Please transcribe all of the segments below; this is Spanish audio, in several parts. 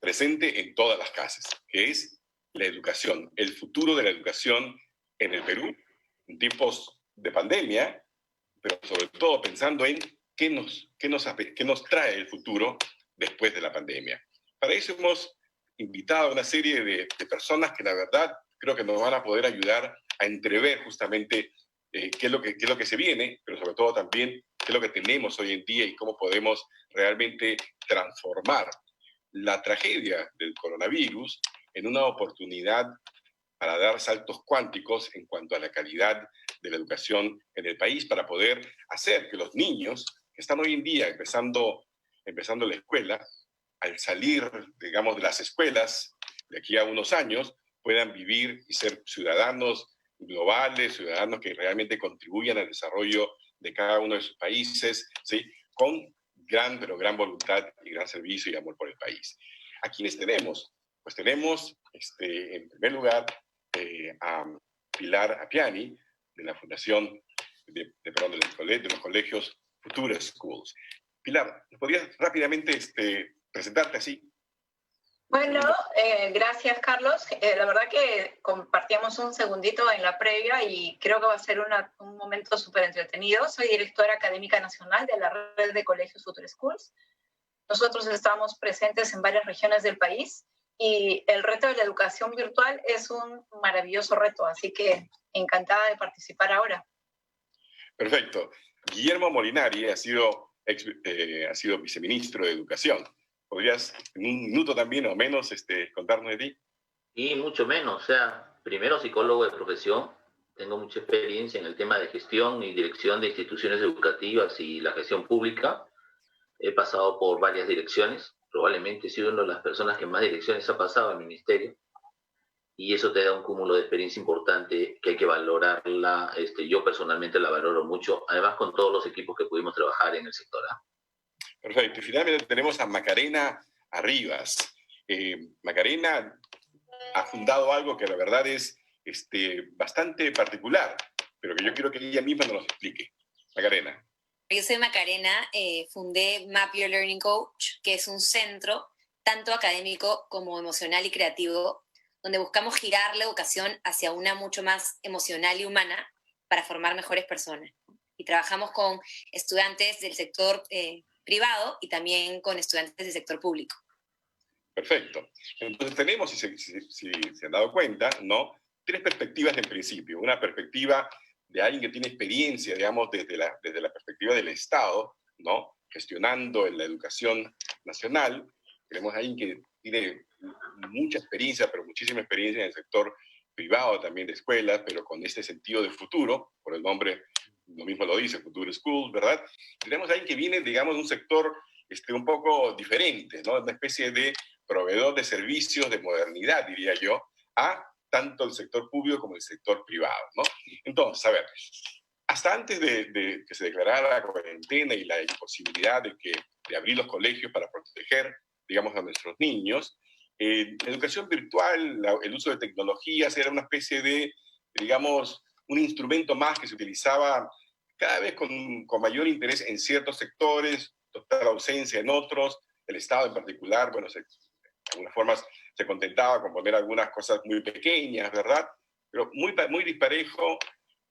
presente en todas las casas, que es la educación, el futuro de la educación en el Perú, en tiempos de pandemia, pero sobre todo pensando en qué nos trae el futuro después de la pandemia. Para eso hemos invitado a una serie de personas que la verdad creo que nos van a poder ayudar a entrever justamente qué es lo que se viene, pero sobre todo también qué es lo que tenemos hoy en día y cómo podemos realmente transformar la tragedia del coronavirus en una oportunidad para dar saltos cuánticos en cuanto a la calidad de la educación en el país, para poder hacer que los niños que están hoy en día empezando la escuela, al salir, digamos, de las escuelas de aquí a unos años, puedan vivir y ser ciudadanos globales, ciudadanos que realmente contribuyan al desarrollo de cada uno de sus países, ¿sí? Con gran, pero gran voluntad y gran servicio y amor por el país. ¿A quiénes tenemos? Pues tenemos, en primer lugar, a Pilar Appiani, de la Fundación de los Colegios Future Schools. Pilar, ¿podrías rápidamente presentarte así? Bueno, gracias, Carlos. La verdad que compartíamos un segundito en la previa y creo que va a ser un momento súper entretenido. Soy directora académica nacional de la red de colegios Future Schools. Nosotros estamos presentes en varias regiones del país y el reto de la educación virtual es un maravilloso reto, así que encantada de participar ahora. Perfecto. Guillermo Molinari ha sido viceministro de Educación. ¿Podrías en un minuto también o menos contarnos de ti? Y mucho menos, o sea, primero psicólogo de profesión, tengo mucha experiencia en el tema de gestión y dirección de instituciones educativas y la gestión pública. He pasado por varias direcciones, probablemente he sido una de las personas que más direcciones ha pasado al ministerio, y eso te da un cúmulo de experiencia importante que hay que valorarla. Yo personalmente la valoro mucho, además con todos los equipos que pudimos trabajar en el sector A. Perfecto. Y finalmente tenemos a Macarena Arribas. Macarena ha fundado algo que la verdad es bastante particular, pero que yo quiero que ella misma nos lo explique. Macarena. Yo soy Macarena, fundé Map Your Learning Coach, que es un centro tanto académico como emocional y creativo, donde buscamos girar la educación hacia una mucho más emocional y humana para formar mejores personas. Y trabajamos con estudiantes del sector privado y también con estudiantes del sector público. Perfecto. Entonces tenemos, si se han dado cuenta, ¿no?, tres perspectivas en principio. Una perspectiva de alguien que tiene experiencia, digamos, desde la perspectiva del Estado, ¿no?, gestionando en la educación nacional. Tenemos a alguien que tiene mucha experiencia, pero muchísima experiencia en el sector privado también de escuelas, pero con este sentido de futuro, por el nombre, lo mismo lo dice, Future Schools, ¿verdad? Tenemos a alguien que viene, digamos, de un sector un poco diferente, ¿no?, una especie de proveedor de servicios de modernidad, diría yo, a tanto el sector público como el sector privado, ¿no? Entonces, a ver, hasta antes de que se declarara la cuarentena y la imposibilidad de abrir los colegios para proteger, digamos, a nuestros niños, la educación virtual, el uso de tecnologías era una especie de, digamos, un instrumento más que se utilizaba cada vez con mayor interés en ciertos sectores, total ausencia en otros. El Estado en particular, bueno, de algunas formas se contentaba con poner algunas cosas muy pequeñas, ¿verdad? Pero muy disparejo,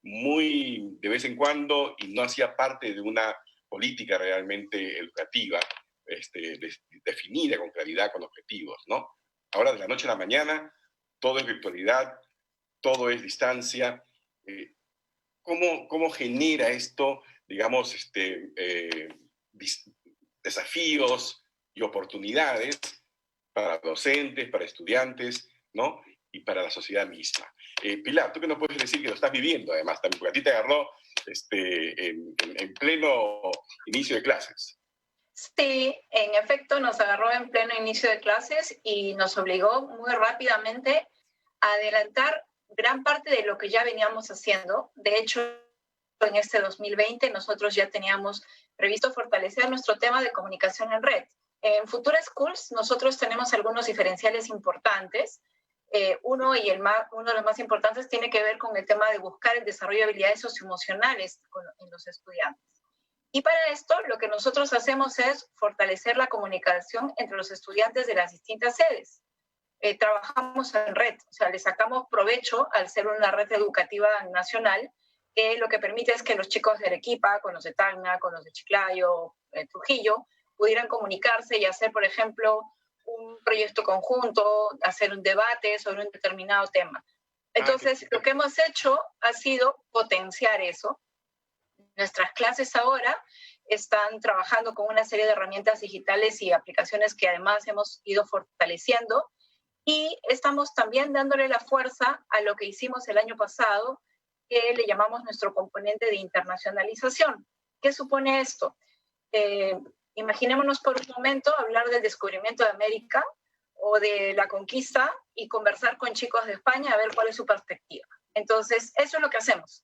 muy de vez en cuando, y no hacía parte de una política realmente educativa definida con claridad, con objetivos, ¿no? Ahora, de la noche a la mañana, todo es virtualidad, todo es distancia. ¿Cómo genera esto, digamos, desafíos y oportunidades para docentes, para estudiantes, ¿no?, y para la sociedad misma? Pilar, ¿tú qué nos puedes decir que lo estás viviendo además también? Porque a ti te agarró en pleno inicio de clases. Sí, en efecto nos agarró en pleno inicio de clases y nos obligó muy rápidamente a adelantar gran parte de lo que ya veníamos haciendo. De hecho, en este 2020 nosotros ya teníamos previsto fortalecer nuestro tema de comunicación en red. En Future Schools nosotros tenemos algunos diferenciales importantes. Uno de los más importantes tiene que ver con el tema de buscar el desarrollo de habilidades socioemocionales en los estudiantes. Y para esto lo que nosotros hacemos es fortalecer la comunicación entre los estudiantes de las distintas sedes. Trabajamos en red, o sea, le sacamos provecho al ser una red educativa nacional, que lo que permite es que los chicos de Arequipa, con los de Tacna, con los de Chiclayo, Trujillo, pudieran comunicarse y hacer, por ejemplo, un proyecto conjunto, hacer un debate sobre un determinado tema. Entonces, lo que hemos hecho ha sido potenciar eso. Nuestras clases ahora están trabajando con una serie de herramientas digitales y aplicaciones que además hemos ido fortaleciendo, y estamos también dándole la fuerza a lo que hicimos el año pasado, que le llamamos nuestro componente de internacionalización. ¿Qué supone esto? Imaginémonos por un momento hablar del descubrimiento de América o de la conquista y conversar con chicos de España a ver cuál es su perspectiva. Entonces, eso es lo que hacemos.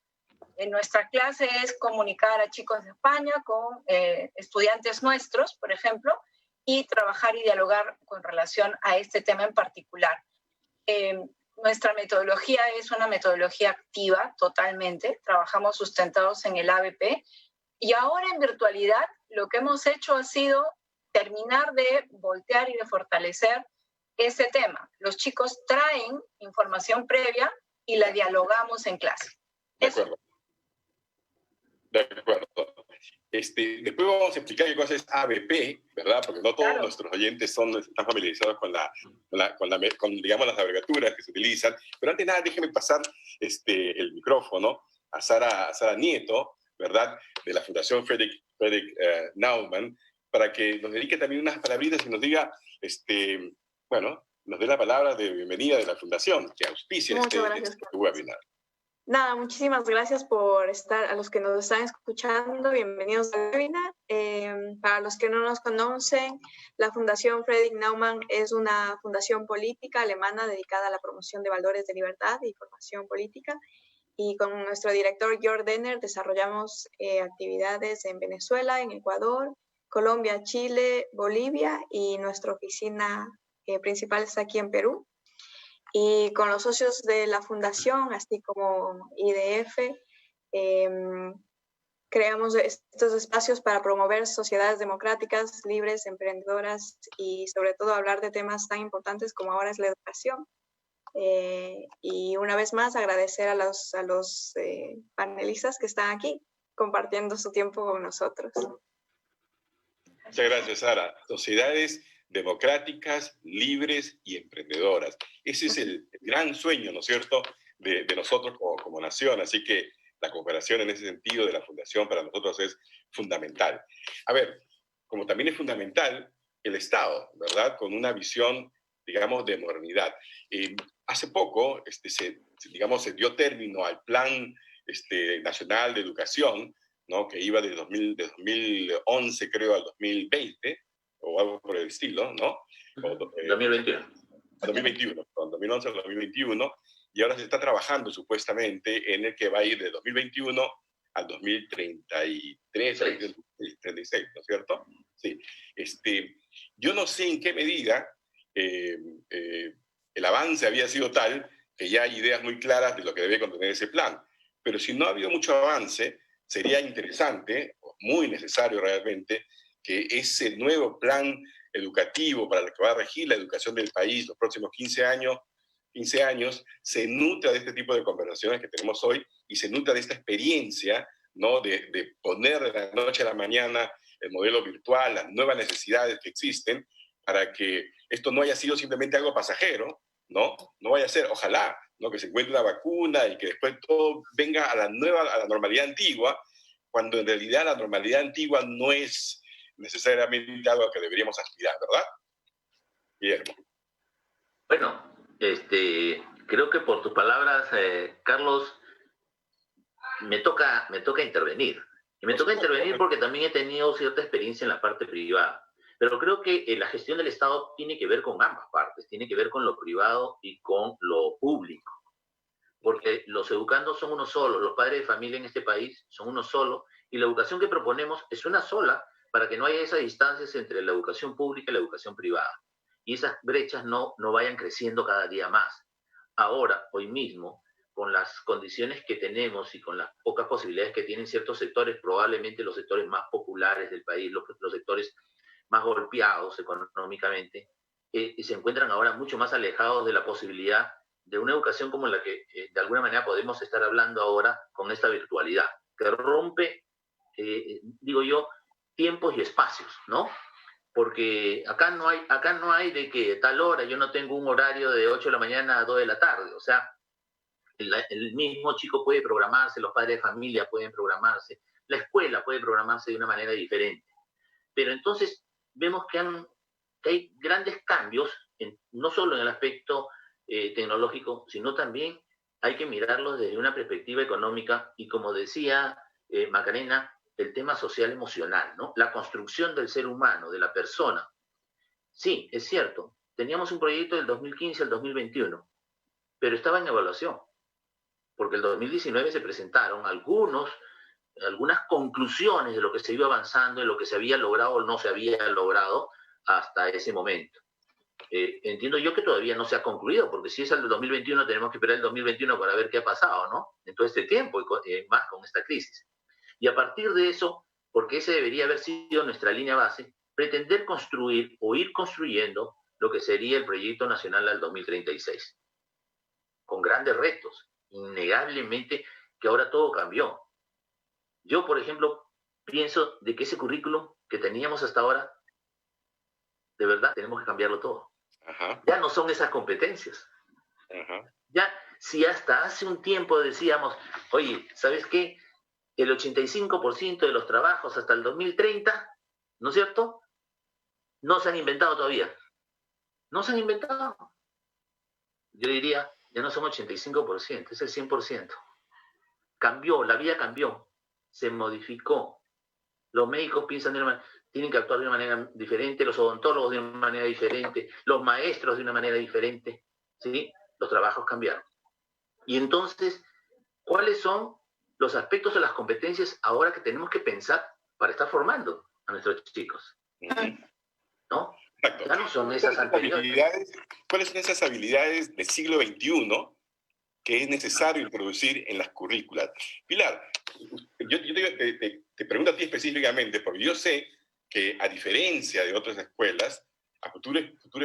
En nuestra clase es comunicar a chicos de España con estudiantes nuestros, por ejemplo, y trabajar y dialogar con relación a este tema en particular. Nuestra metodología es una metodología activa totalmente, trabajamos sustentados en el ABP, y ahora en virtualidad lo que hemos hecho ha sido terminar de voltear y de fortalecer ese tema. Los chicos traen información previa y la dialogamos en clase. De acuerdo. De acuerdo. Después vamos a explicar qué cosa es ABP, ¿verdad? Porque no todos nuestros oyentes están familiarizados con, digamos, las abreviaturas que se utilizan. Pero antes de nada, déjeme pasar el micrófono a Sara Nieto, ¿verdad? De la Fundación Friedrich Naumann, para que nos dedique también unas palabritas y nos diga, bueno, nos dé la palabra de bienvenida de la Fundación, que auspicia este webinar. Nada, muchísimas gracias por estar, a los que nos están escuchando, bienvenidos al webinar. Para los que no nos conocen, la Fundación Friedrich Naumann es una fundación política alemana dedicada a la promoción de valores de libertad y formación política. Y con nuestro director Jörg Denner desarrollamos actividades en Venezuela, en Ecuador, Colombia, Chile, Bolivia, y nuestra oficina principal está aquí en Perú. Y con los socios de la fundación, así como IDF, creamos estos espacios para promover sociedades democráticas, libres, emprendedoras, y sobre todo hablar de temas tan importantes como ahora es la educación. Y una vez más agradecer a los panelistas que están aquí compartiendo su tiempo con nosotros. Muchas gracias, Sara. Sociedades democráticas, libres y emprendedoras. Ese es el gran sueño, ¿no es cierto?, de nosotros como nación. Así que la cooperación en ese sentido de la Fundación para nosotros es fundamental. A ver, como también es fundamental el Estado, ¿verdad?, con una visión, digamos, de modernidad. Hace poco, se dio término al Plan Nacional de Educación, ¿no?, que iba de 2011, creo, al 2020, o algo por el estilo, ¿no? 2021. 2021, perdón, 2011 al 2021, y ahora se está trabajando supuestamente en el que va a ir de 2021 al 2033, 36, ¿no es cierto? Sí. Yo no sé en qué medida el avance había sido tal que ya hay ideas muy claras de lo que debe contener ese plan, pero si no ha habido mucho avance, sería interesante, muy necesario realmente, que ese nuevo plan educativo para el que va a regir la educación del país los próximos 15 años, se nutra de este tipo de conversaciones que tenemos hoy y se nutra de esta experiencia, ¿no?, de poner de la noche a la mañana el modelo virtual, las nuevas necesidades que existen, para que esto no haya sido simplemente algo pasajero, ¿no? No vaya a ser, ojalá, ¿no?, que se encuentre una vacuna y que después todo venga a la normalidad antigua, cuando en realidad la normalidad antigua no es necesariamente algo a que deberíamos aspirar, ¿verdad? Guillermo. Bueno, creo que por tus palabras, Carlos, me toca intervenir. Y me toca intervenir porque también he tenido cierta experiencia en la parte privada. Pero creo que la gestión del Estado tiene que ver con ambas partes, tiene que ver con lo privado y con lo público. Porque los educandos son uno solo, los padres de familia en este país son uno solo, y la educación que proponemos es una sola, para que no haya esas distancias entre la educación pública y la educación privada. Y esas brechas no vayan creciendo cada día más. Ahora, hoy mismo, con las condiciones que tenemos y con las pocas posibilidades que tienen ciertos sectores, probablemente los sectores más populares del país, los sectores más golpeados económicamente, se encuentran ahora mucho más alejados de la posibilidad de una educación como la que de alguna manera podemos estar hablando ahora con esta virtualidad, que rompe, digo yo, tiempos y espacios, ¿no? Porque acá no hay de que tal hora, yo no tengo un horario de 8 de la mañana a 2 de la tarde, o sea, el mismo chico puede programarse, los padres de familia pueden programarse, la escuela puede programarse de una manera diferente. Pero entonces vemos que hay grandes cambios, no solo en el aspecto tecnológico, sino también hay que mirarlo desde una perspectiva económica y, como decía Macarena, el tema social emocional, ¿no? La construcción del ser humano, de la persona. Sí, es cierto, teníamos un proyecto del 2015 al 2021, pero estaba en evaluación, porque el 2019 se presentaron algunas conclusiones de lo que se iba avanzando, de lo que se había logrado o no se había logrado hasta ese momento. Entiendo yo que todavía no se ha concluido, porque si es el 2021 tenemos que esperar el 2021 para ver qué ha pasado, ¿no? En todo este tiempo y más con esta crisis. Y a partir de eso, porque esa debería haber sido nuestra línea base, pretender construir o ir construyendo lo que sería el proyecto nacional al 2036, con grandes retos, innegablemente que ahora todo cambió. Yo, por ejemplo, pienso de que ese currículum que teníamos hasta ahora, de verdad, tenemos que cambiarlo todo. Ajá. Ya no son esas competencias. Ajá. Ya, si hasta hace un tiempo decíamos, oye, ¿sabes qué? El 85% de los trabajos hasta el 2030, ¿no es cierto? No se han inventado todavía. No se han inventado. Yo diría, ya no son 85%, es el 100%. Cambió, la vida cambió, se modificó. Los médicos piensan tienen que actuar de una manera diferente, los odontólogos de una manera diferente, los maestros de una manera diferente, ¿sí? Los trabajos cambiaron. Y entonces, ¿cuáles son los aspectos de las competencias ahora que tenemos que pensar para estar formando a nuestros chicos? ¿No? Exacto. Ya no son esas anteriores. ¿Cuáles son esas habilidades del siglo XXI que es necesario introducir en las currículas? Pilar, yo te pregunto a ti específicamente, porque yo sé que, a diferencia de otras escuelas, a Futuro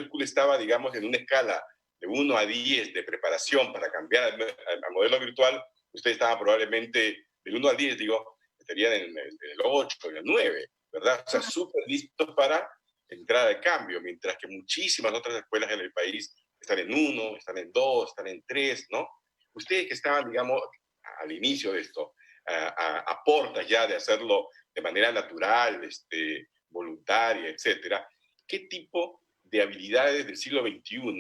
School estaba, digamos, en una escala de 1 a 10 de preparación para cambiar al modelo virtual. Ustedes estaban probablemente del 1 al 10, digo, estarían en el 8, en el 9, ¿verdad? O sea, súper listos para entrar al cambio, mientras que muchísimas otras escuelas en el país están en 1, están en 2, están en 3, ¿no? Ustedes que estaban, digamos, al inicio de esto, a portas ya de hacerlo de manera natural, voluntaria, etcétera, ¿qué tipo de habilidades del siglo XXI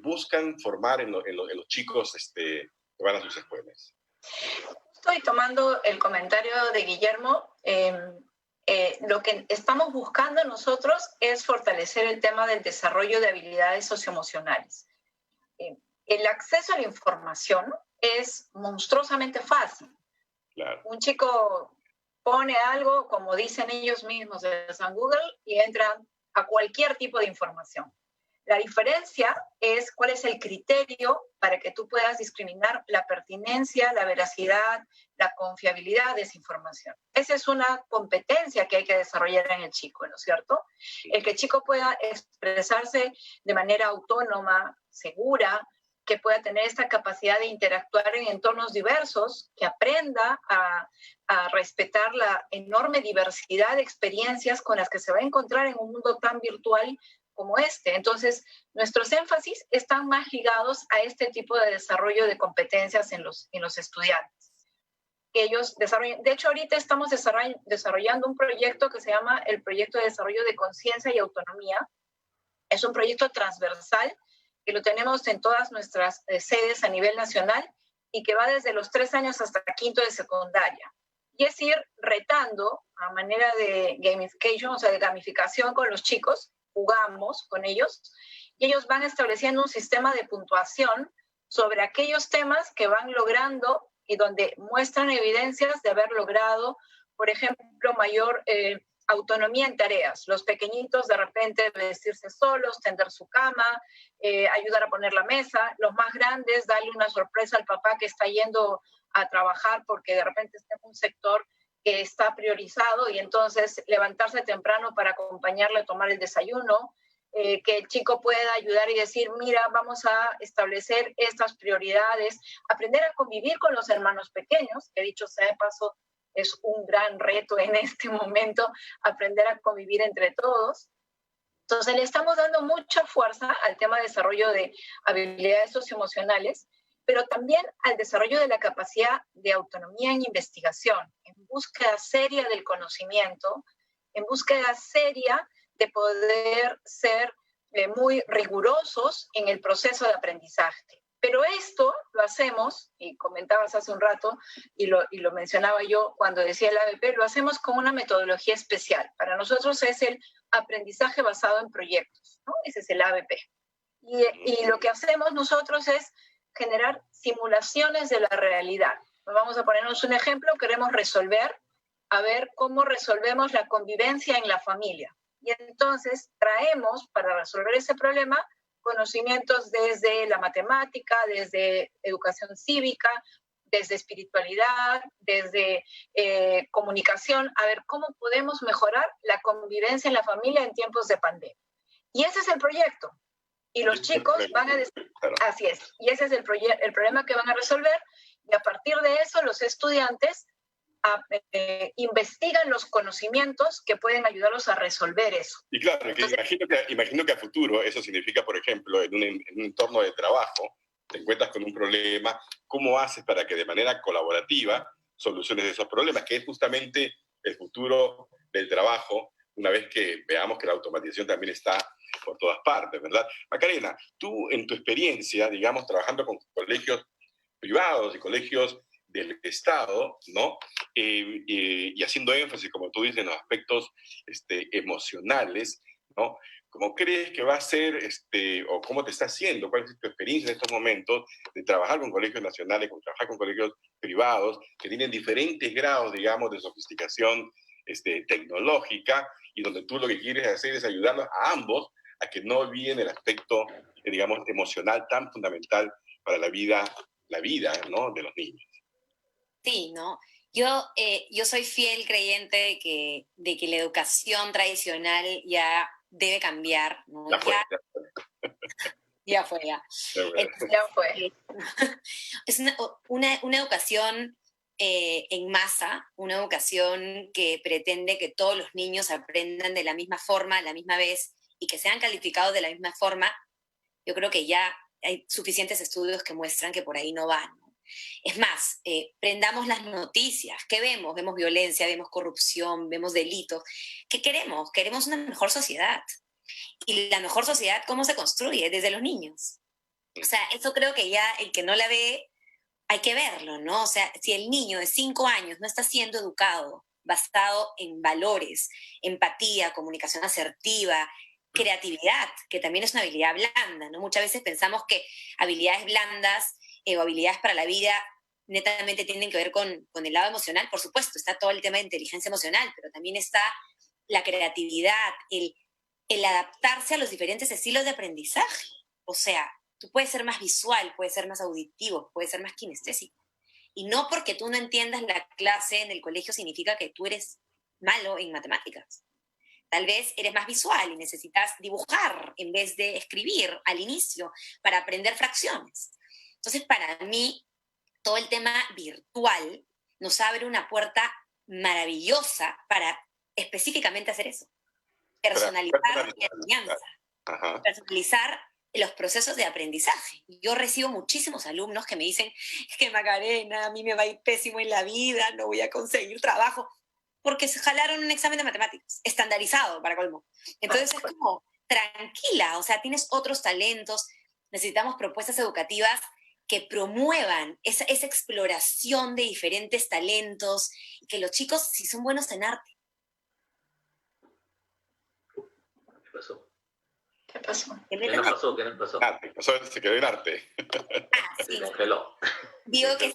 buscan formar en los chicos que van a sus escuelas? Estoy tomando el comentario de Guillermo. Lo que estamos buscando nosotros es fortalecer el tema del desarrollo de habilidades socioemocionales. El acceso a la información es monstruosamente fácil. Claro. Un chico pone algo, como dicen ellos mismos en Google, y entra a cualquier tipo de información. La diferencia es cuál es el criterio para que tú puedas discriminar la pertinencia, la veracidad, la confiabilidad de esa información. Esa es una competencia que hay que desarrollar en el chico, ¿no es cierto? El que el chico pueda expresarse de manera autónoma, segura, que pueda tener esta capacidad de interactuar en entornos diversos, que aprenda a respetar la enorme diversidad de experiencias con las que se va a encontrar en un mundo tan virtual como este. Entonces, nuestros énfasis están más ligados a este tipo de desarrollo de competencias en los estudiantes. Que ellos desarrollen. De hecho, ahorita estamos desarrollando un proyecto que se llama el Proyecto de Desarrollo de Conciencia y Autonomía. Es un proyecto transversal que lo tenemos en todas nuestras sedes a nivel nacional y que va desde los 3 años hasta quinto de secundaria. Y es ir retando a manera de gamification, o sea, de gamificación con los chicos, jugamos con ellos, y ellos van estableciendo un sistema de puntuación sobre aquellos temas que van logrando y donde muestran evidencias de haber logrado, por ejemplo, mayor autonomía en tareas. Los pequeñitos de repente vestirse solos, tender su cama, ayudar a poner la mesa. Los más grandes, darle una sorpresa al papá que está yendo a trabajar porque de repente está en un sector que está priorizado y entonces levantarse temprano para acompañarle a tomar el desayuno. Que el chico pueda ayudar y decir, mira, vamos a establecer estas prioridades, aprender a convivir con los hermanos pequeños, que dicho sea de paso, es un gran reto en este momento, aprender a convivir entre todos. Entonces le estamos dando mucha fuerza al tema de desarrollo de habilidades socioemocionales, pero también al desarrollo de la capacidad de autonomía en investigación, en búsqueda seria del conocimiento, en búsqueda seria de poder ser muy rigurosos en el proceso de aprendizaje. Pero esto lo hacemos, y comentabas hace un rato, y lo mencionaba yo cuando decía el ABP, lo hacemos con una metodología especial. Para nosotros es el aprendizaje basado en proyectos, ¿no? Ese es el ABP. Y lo que hacemos nosotros es generar simulaciones de la realidad. Vamos a ponernos un ejemplo, queremos resolver, a ver cómo resolvemos la convivencia en la familia. Y entonces traemos para resolver ese problema conocimientos desde la matemática, desde educación cívica, desde espiritualidad, desde comunicación, a ver cómo podemos mejorar la convivencia en la familia en tiempos de pandemia. Y ese es el proyecto. Y los chicos van a... Así es. Y ese es el problema que van a resolver. Y a partir de eso, los estudiantes investigan los conocimientos que pueden ayudarlos a resolver eso. Y claro, que imagino que a futuro eso significa, por ejemplo, en un entorno de trabajo, te encuentras con un problema, ¿cómo haces para que de manera colaborativa soluciones esos problemas? Que es justamente el futuro del trabajo, una vez que veamos que la automatización también está por todas partes, ¿verdad? Macarena, tú en tu experiencia, digamos, trabajando con colegios privados y colegios del Estado, ¿no? Y haciendo énfasis, como tú dices, en los aspectos emocionales, ¿no? ¿Cómo crees que va a ser, o cómo te está haciendo, cuál es tu experiencia en estos momentos de trabajar con colegios nacionales, con trabajar con colegios privados, que tienen diferentes grados, digamos, de sofisticación tecnológica, y donde tú lo que quieres hacer es ayudarlos a ambos a que no olviden el aspecto, digamos, emocional tan fundamental para la vida, ¿no?, de los niños? Sí, ¿no? Yo soy fiel creyente de que la educación tradicional ya debe cambiar, ¿no? Ya fue. Entonces, Ya fue. es una educación en masa, una educación que pretende que todos los niños aprendan de la misma forma, a la misma vez, y que sean calificados de la misma forma. Yo creo que ya hay suficientes estudios que muestran que por ahí no van, ¿no? Es más, prendamos las noticias. ¿Qué vemos? Vemos violencia, vemos corrupción, vemos delitos. ¿Qué queremos? Queremos una mejor sociedad. Y la mejor sociedad, ¿cómo se construye? Desde los niños. O sea, eso creo que ya el que no la ve, hay que verlo, ¿no? O sea, si el niño de 5 años no está siendo educado, basado en valores, empatía, comunicación asertiva, creatividad, que también es una habilidad blanda, ¿no? Muchas veces pensamos que habilidades blandas o habilidades para la vida netamente tienen que ver con el lado emocional. Por supuesto, está todo el tema de inteligencia emocional, pero también está la creatividad, el adaptarse a los diferentes estilos de aprendizaje. O sea, tú puedes ser más visual, puedes ser más auditivo, puedes ser más kinestésico. Y no porque tú no entiendas la clase en el colegio significa que tú eres malo en matemáticas. Tal vez eres más visual y necesitas dibujar en vez de escribir al inicio para aprender fracciones. Entonces, para mí, todo el tema virtual nos abre una puerta maravillosa para específicamente hacer eso. Personalizar la enseñanza. Ajá. Personalizar los procesos de aprendizaje. Yo recibo muchísimos alumnos que me dicen que Macarena, a mí me va a ir pésimo en la vida, no voy a conseguir trabajo, porque se jalaron un examen de matemáticas, estandarizado para colmo. Entonces es como, tranquila, o sea, tienes otros talentos, necesitamos propuestas educativas que promuevan esa exploración de diferentes talentos, y que los chicos, si son buenos en arte. ¿Qué pasó? ¿Qué pasó? ¿Qué nos pasó? ¿Qué nos pasó? Arte, se quedó en arte. Sí. Se congeló. Digo que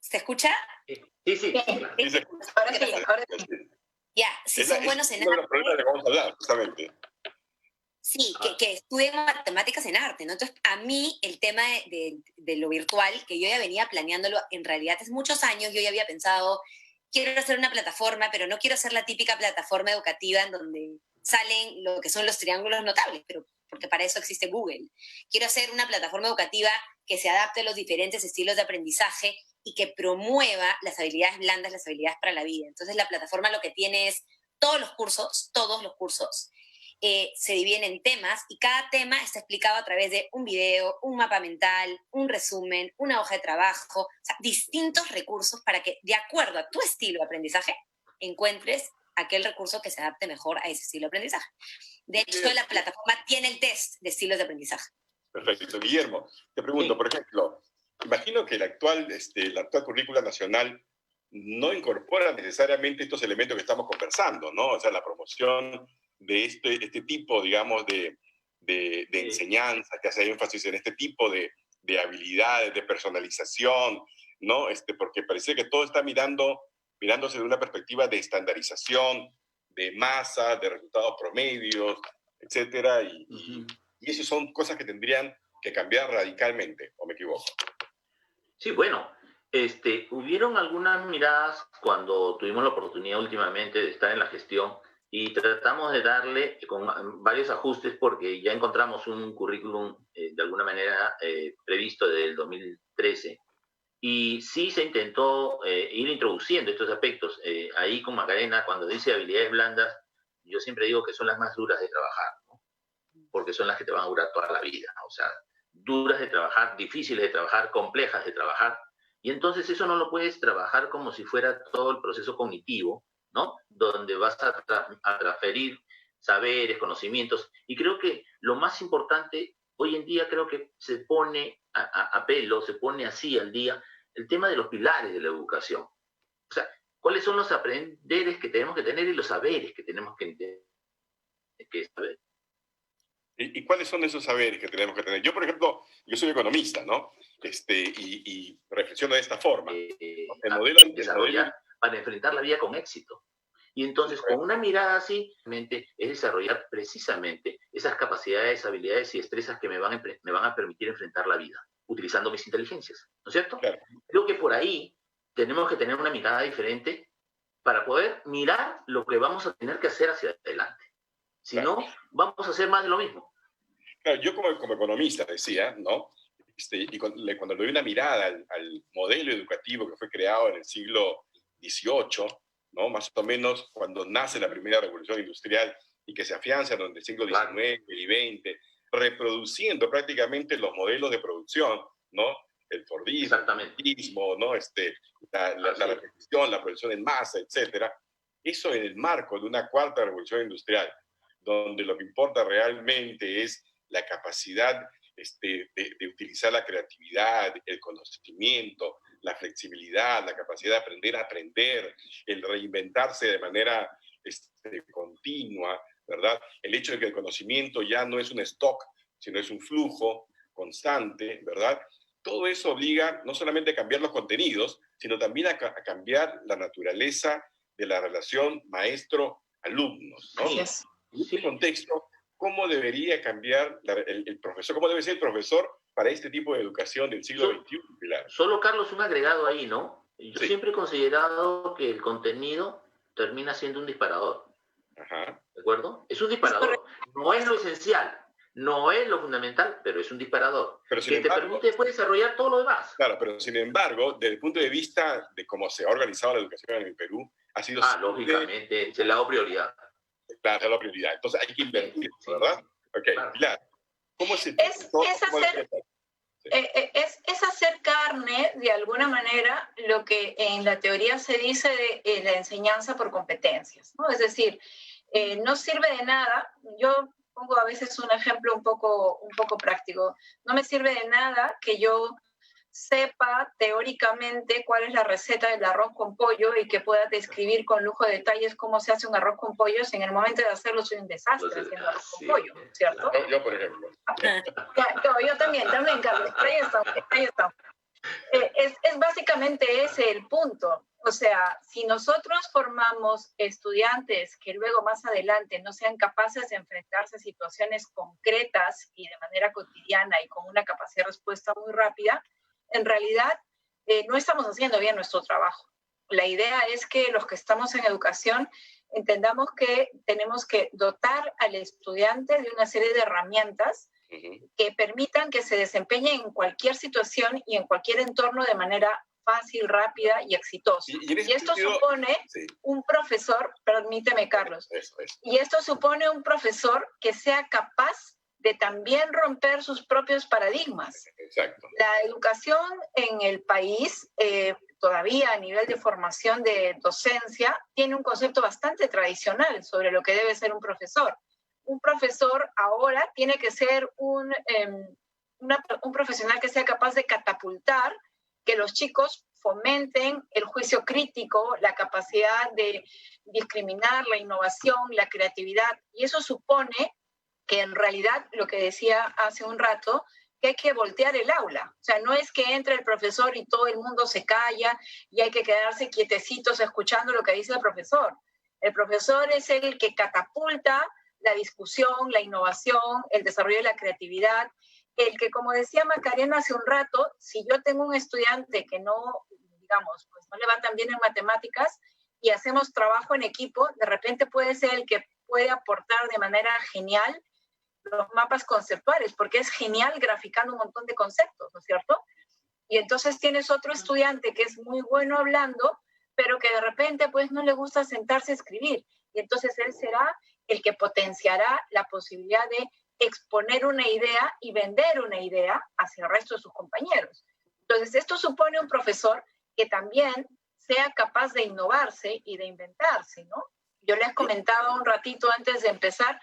¿Se escucha? Sí. Ahora sí. Ya, si son buenos en arte. Es uno de arte. los problemas de que vamos a hablar, justamente. Sí, que estudien matemáticas en arte, ¿no? Entonces, a mí el tema de lo virtual, que yo ya venía planeándolo en realidad hace muchos años, yo ya había pensado, quiero hacer una plataforma, pero no quiero hacer la típica plataforma educativa en donde salen lo que son los triángulos notables, pero porque para eso existe Google. Quiero hacer una plataforma educativa que se adapte a los diferentes estilos de aprendizaje y que promueva las habilidades blandas, las habilidades para la vida. Entonces, la plataforma lo que tiene es todos los cursos, se dividen en temas y cada tema está explicado a través de un video, un mapa mental, un resumen, una hoja de trabajo, o sea, distintos recursos para que, de acuerdo a tu estilo de aprendizaje, encuentres aquel recurso que se adapte mejor a ese estilo de aprendizaje. De hecho, la plataforma tiene el test de estilos de aprendizaje. Perfecto. Guillermo, te pregunto, por ejemplo, imagino que la actual currícula nacional no incorpora necesariamente estos elementos que estamos conversando, ¿no? O sea, la promoción de este tipo, digamos, de enseñanza, que hace énfasis en este tipo de habilidades, de personalización, ¿no? Porque parece que todo está mirándose de una perspectiva de estandarización, de masa, de resultados promedios, etcétera, y esas son cosas que tendrían que cambiar radicalmente, ¿o me equivoco? Sí, bueno, hubieron algunas miradas cuando tuvimos la oportunidad últimamente de estar en la gestión y tratamos de darle con varios ajustes porque ya encontramos un currículum de alguna manera previsto desde el 2013 y sí se intentó ir introduciendo estos aspectos. Ahí con Macarena, cuando dice habilidades blandas, yo siempre digo que son las más duras de trabajar, ¿no? Porque son las que te van a durar toda la vida, ¿no? O sea, duras de trabajar, difíciles de trabajar, complejas de trabajar. Y entonces eso no lo puedes trabajar como si fuera todo el proceso cognitivo, ¿no? Donde vas a transferir saberes, conocimientos. Y creo que lo más importante, hoy en día creo que se pone a pelo, se pone así al día, el tema de los pilares de la educación. O sea, ¿cuáles son los aprenderes que tenemos que tener y los saberes que tenemos que saber? ¿Y cuáles son esos saberes que tenemos que tener? Yo, por ejemplo, yo soy economista, ¿no? Y reflexiono de esta forma. El modelo para enfrentar la vida con éxito. Y entonces, con una mirada así, es desarrollar precisamente esas capacidades, habilidades y destrezas que me van a permitir enfrentar la vida, utilizando mis inteligencias, ¿no es cierto? Claro. Creo que por ahí tenemos que tener una mirada diferente para poder mirar lo que vamos a tener que hacer hacia adelante. Si no, vamos a hacer más de lo mismo. Claro, yo como economista decía, ¿no? Y cuando le doy una mirada al modelo educativo que fue creado en el siglo XVIII, ¿no? Más o menos cuando nace la primera revolución industrial y que se afianza durante el siglo XIX y XX, reproduciendo prácticamente los modelos de producción, ¿no? El Fordismo, el Fordismo, ¿no? La repetición, la producción en masa, etcétera. Eso en el marco de una cuarta revolución industrial, donde lo que importa realmente es la capacidad de utilizar la creatividad, el conocimiento, la flexibilidad, la capacidad de aprender a aprender, el reinventarse de manera continua, ¿verdad? El hecho de que el conocimiento ya no es un stock, sino es un flujo constante, ¿verdad? Todo eso obliga no solamente a cambiar los contenidos, sino también a cambiar la naturaleza de la relación maestro-alumnos, ¿no? Así es. En este contexto, ¿cómo debería cambiar el profesor? ¿Cómo debe ser el profesor para este tipo de educación del siglo XXI, Pilar? Solo, Carlos, un agregado ahí, ¿no? Yo siempre he considerado que el contenido termina siendo un disparador. Ajá. ¿De acuerdo? Es un disparador. No es lo esencial, no es lo fundamental, pero es un disparador. Pero que te permite después desarrollar todo lo demás. Claro, pero sin embargo, desde el punto de vista de cómo se ha organizado la educación en el Perú, ha sido... lógicamente, se le ha dado prioridad. Claro, es la prioridad. Entonces hay que invertir, ¿verdad? Ok, claro. Pilar, ¿cómo es el es hacer carne, de alguna manera, lo que en la teoría se dice de la enseñanza por competencias, ¿no? Es decir, no sirve de nada, yo pongo a veces un ejemplo un poco práctico, no me sirve de nada que yo sepa teóricamente cuál es la receta del arroz con pollo y que pueda describir con lujo de detalles cómo se hace un arroz con pollo, si en el momento de hacerlo soy un desastre haciendo arroz con pollo, ¿cierto? Yo, por ejemplo. Yo también, Carlos, ahí está. Es básicamente ese el punto. O sea, si nosotros formamos estudiantes que luego más adelante no sean capaces de enfrentarse a situaciones concretas y de manera cotidiana y con una capacidad de respuesta muy rápida, en realidad no estamos haciendo bien nuestro trabajo. La idea es que los que estamos en educación entendamos que tenemos que dotar al estudiante de una serie de herramientas que permitan que se desempeñe en cualquier situación y en cualquier entorno de manera fácil, rápida y exitosa. Y esto sentido, supone un profesor, permíteme, Carlos, y esto supone un profesor que sea capaz de también romper sus propios paradigmas. Exacto. La educación en el país, todavía a nivel de formación de docencia, tiene un concepto bastante tradicional sobre lo que debe ser un profesor. Un profesor ahora tiene que ser un profesional que sea capaz de catapultar que los chicos fomenten el juicio crítico, la capacidad de discriminar, la innovación, la creatividad. Y eso supone que en realidad, lo que decía hace un rato, que hay que voltear el aula. O sea, no es que entre el profesor y todo el mundo se calla y hay que quedarse quietecitos escuchando lo que dice el profesor. El profesor es el que catapulta la discusión, la innovación, el desarrollo de la creatividad, el que, como decía Macarena hace un rato, si yo tengo un estudiante que no, digamos, pues no le va tan bien en matemáticas y hacemos trabajo en equipo, de repente puede ser el que puede aportar de manera genial los mapas conceptuales, porque es genial graficando un montón de conceptos, ¿no es cierto? Y entonces tienes otro estudiante que es muy bueno hablando, pero que de repente pues no le gusta sentarse a escribir. Y entonces él será el que potenciará la posibilidad de exponer una idea y vender una idea hacia el resto de sus compañeros. Entonces, esto supone un profesor que también sea capaz de innovarse y de inventarse, ¿no? Yo les comentaba un ratito antes de empezar,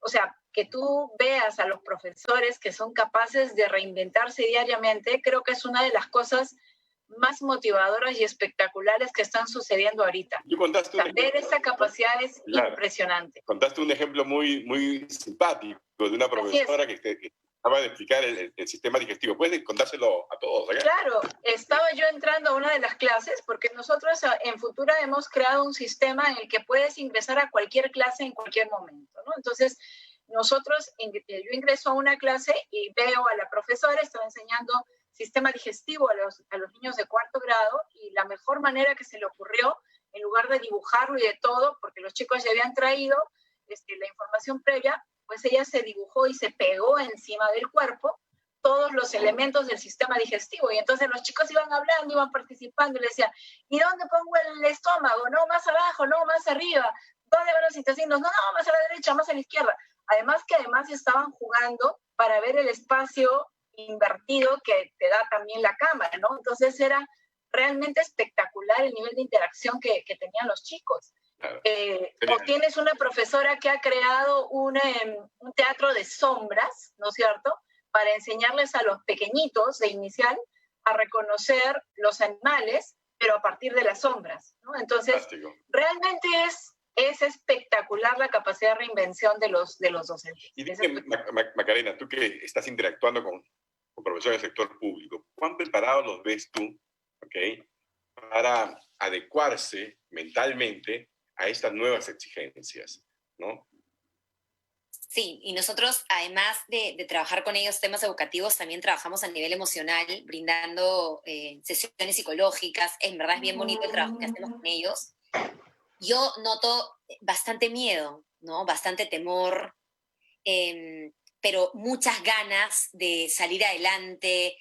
o sea, que tú veas a los profesores que son capaces de reinventarse diariamente, creo que es una de las cosas más motivadoras y espectaculares que están sucediendo ahorita. Ver esa capacidad es impresionante. Contaste un ejemplo muy, muy simpático de una profesora que acaba de explicar el sistema digestivo. ¿Puedes contárselo a todos acá? Claro, estaba yo entrando a una de las clases porque nosotros en Futura hemos creado un sistema en el que puedes ingresar a cualquier clase en cualquier momento, ¿no? Entonces, nosotros, yo ingreso a una clase y veo a la profesora, estaba enseñando sistema digestivo a los niños de 4º grado, y la mejor manera que se le ocurrió, en lugar de dibujarlo y de todo, porque los chicos ya habían traído la información previa, pues ella se dibujó y se pegó encima del cuerpo todos los elementos del sistema digestivo, y entonces los chicos iban hablando, iban participando, y le decían, ¿y dónde pongo el estómago? No, más abajo, no, más arriba. ¿Dónde van los intestinos? No, no, más a la derecha, más a la izquierda. Además estaban jugando para ver el espacio invertido que te da también la cámara, ¿no? Entonces era realmente espectacular el nivel de interacción que tenían los chicos. Claro. O tienes una profesora que ha creado un teatro de sombras, ¿no es cierto?, para enseñarles a los pequeñitos de inicial a reconocer los animales, pero a partir de las sombras, ¿no? Entonces, fantástico. Realmente es espectacular la capacidad de reinvención de los docentes. Y dime, Macarena, tú que estás interactuando con profesores del sector público, ¿cuán preparados los ves tú, okay, para adecuarse mentalmente a estas nuevas exigencias, ¿no? Sí, y nosotros, además de trabajar con ellos temas educativos, también trabajamos a nivel emocional, brindando sesiones psicológicas. En verdad es bien bonito el trabajo que hacemos con ellos. Yo noto bastante miedo, ¿no? Bastante temor, pero muchas ganas de salir adelante,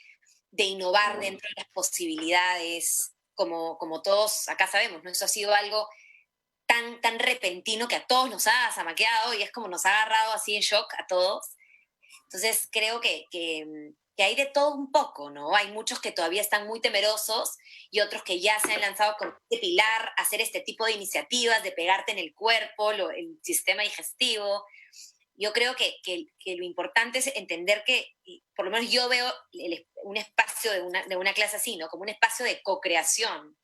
de innovar dentro de las posibilidades, como todos acá sabemos, ¿no? Eso ha sido algo tan repentino que a todos nos ha zamaqueado y es como nos ha agarrado así en shock a todos. Entonces creo que hay de todo un poco, ¿no? Hay muchos que todavía están muy temerosos y otros que ya se han lanzado con este pilar a hacer este tipo de iniciativas, de pegarte en el cuerpo, el sistema digestivo. Yo creo que lo importante es entender que, por lo menos yo veo un espacio de una clase así, ¿no? Como un espacio de co-creación,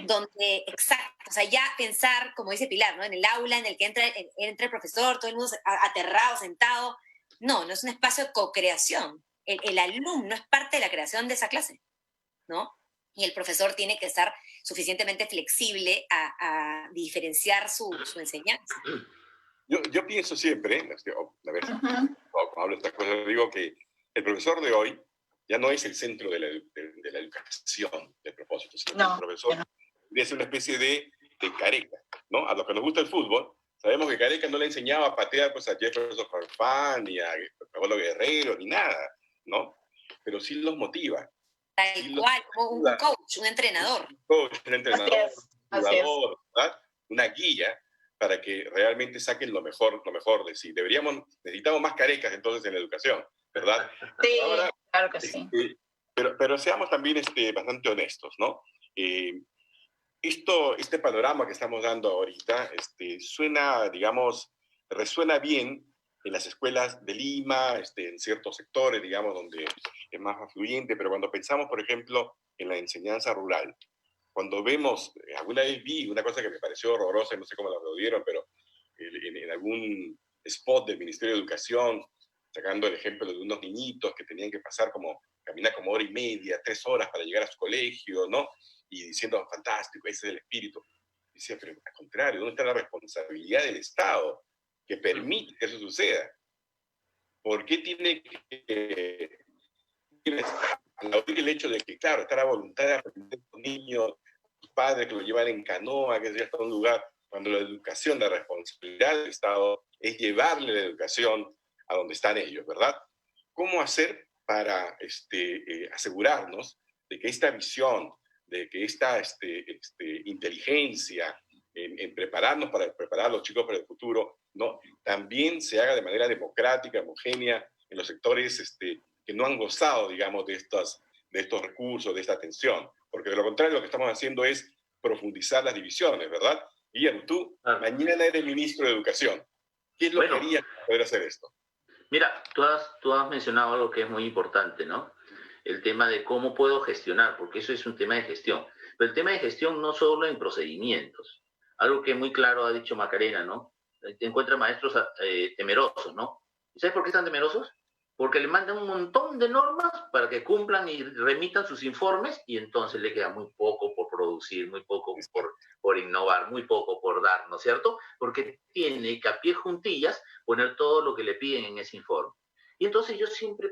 donde, exacto, o sea, ya pensar, como dice Pilar, ¿no? En el aula en el que entra el profesor, todo el mundo aterrado, sentado. No es un espacio de co-creación. El alumno es parte de la creación de esa clase. ¿no? Y el profesor tiene que estar suficientemente flexible a diferenciar su enseñanza. Yo pienso siempre, a ver, cuando hablo de estas cosas, digo que el profesor de hoy ya no es el centro de la educación, del propósito, sino que el profesor debe ser una especie de Careca, ¿no? A los que nos gusta el fútbol, sabemos que Careca no le enseñaba a patear pues, a Jefferson Farfán, ni a Pablo Guerrero, ni nada, ¿no? Pero sí los motiva. Tal cual, como un coach, un entrenador. Un entrenador, un jugador, ¿verdad? Una guía para que realmente saquen lo mejor de sí. Necesitamos más Carecas entonces en la educación, ¿verdad? Sí, ahora, claro que sí. Pero seamos también bastante honestos, ¿no? Este panorama que estamos dando ahorita suena, digamos, resuena bien en las escuelas de Lima, en ciertos sectores, digamos, donde es más afluyente, pero cuando pensamos, por ejemplo, en la enseñanza rural, cuando vemos, alguna vez vi una cosa que me pareció horrorosa, no sé cómo la aplaudieron, pero en algún spot del Ministerio de Educación, sacando el ejemplo de unos niñitos que tenían que caminar como 1 hora y media, 3 horas para llegar a su colegio, ¿no? Y diciendo, fantástico, ese es el espíritu. Y decía, pero al contrario, ¿dónde está la responsabilidad del Estado que permite que eso suceda? ¿Por qué tiene que aplaudir el hecho de que, claro, está la voluntad de aprender con niños, sus padres que lo llevan en canoa, que se hasta un lugar, cuando la educación, la responsabilidad del Estado es llevarle la educación a donde están ellos, ¿verdad? ¿Cómo hacer para asegurarnos de que esta visión, de que esta inteligencia en prepararnos para preparar a los chicos para el futuro, ¿no? También se haga de manera democrática, homogénea, en los sectores que no han gozado, digamos, de estos recursos, de esta atención? Porque de lo contrario lo que estamos haciendo es profundizar las divisiones, ¿verdad? Guillermo, tú mañana eres ministro de Educación. ¿Qué es lo que harías para poder hacer esto? Mira, tú has mencionado algo que es muy importante, ¿no? El tema de cómo puedo gestionar, porque eso es un tema de gestión. Pero el tema de gestión no solo en procedimientos. Algo que muy claro ha dicho Macarena, ¿no? Te encuentran maestros temerosos, ¿no? ¿Y sabes por qué están temerosos? Porque le mandan un montón de normas para que cumplan y remitan sus informes y entonces le queda muy poco por producir, muy poco por innovar, muy poco por dar, ¿no es cierto? Porque tiene que a pie juntillas poner todo lo que le piden en ese informe. Y entonces yo siempre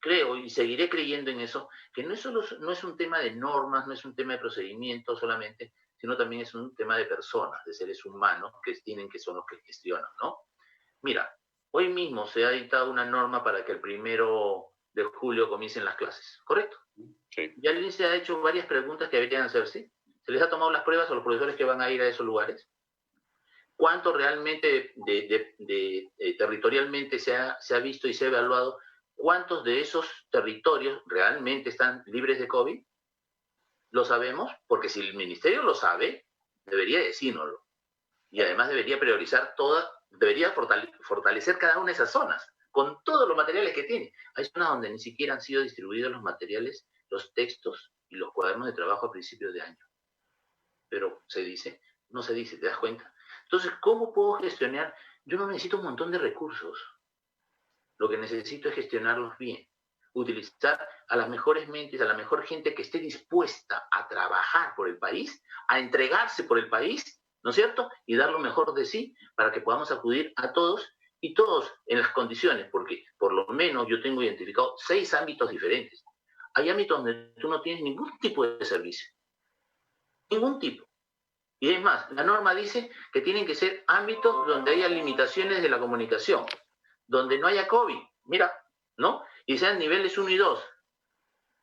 creo y seguiré creyendo en eso, que no es un tema de normas, no es un tema de procedimientos solamente, sino también es un tema de personas, de seres humanos que son los que gestionan, ¿no? Mira, hoy mismo se ha dictado una norma para que el 1 de julio comiencen las clases, ¿correcto? Sí. Ya alguien se ha hecho varias preguntas que deberían hacerse. ¿Se les ha tomado las pruebas a los profesores que van a ir a esos lugares? ¿Cuánto realmente territorialmente se ha visto y se ha evaluado? ¿Cuántos de esos territorios realmente están libres de COVID? ¿Lo sabemos? Porque si el ministerio lo sabe, debería decírnoslo. Y además debería priorizar debería fortalecer cada una de esas zonas, con todos los materiales que tiene. Hay zonas donde ni siquiera han sido distribuidos los materiales, los textos y los cuadernos de trabajo a principios de año. Pero no se dice, ¿te das cuenta? Entonces, ¿cómo puedo gestionar? Yo no necesito un montón de recursos. Lo que necesito es gestionarlos bien. Utilizar a las mejores mentes, a la mejor gente que esté dispuesta a trabajar por el país, a entregarse por el país, ¿no es cierto? Y dar lo mejor de sí para que podamos acudir a todos y todos en las condiciones, porque por lo menos yo tengo identificado 6 ámbitos diferentes. Hay ámbitos donde tú no tienes ningún tipo de servicio. Ningún tipo. Y es más, la norma dice que tienen que ser ámbitos donde haya limitaciones de la comunicación, donde no haya COVID, mira, ¿no? Y sean niveles 1 y 2.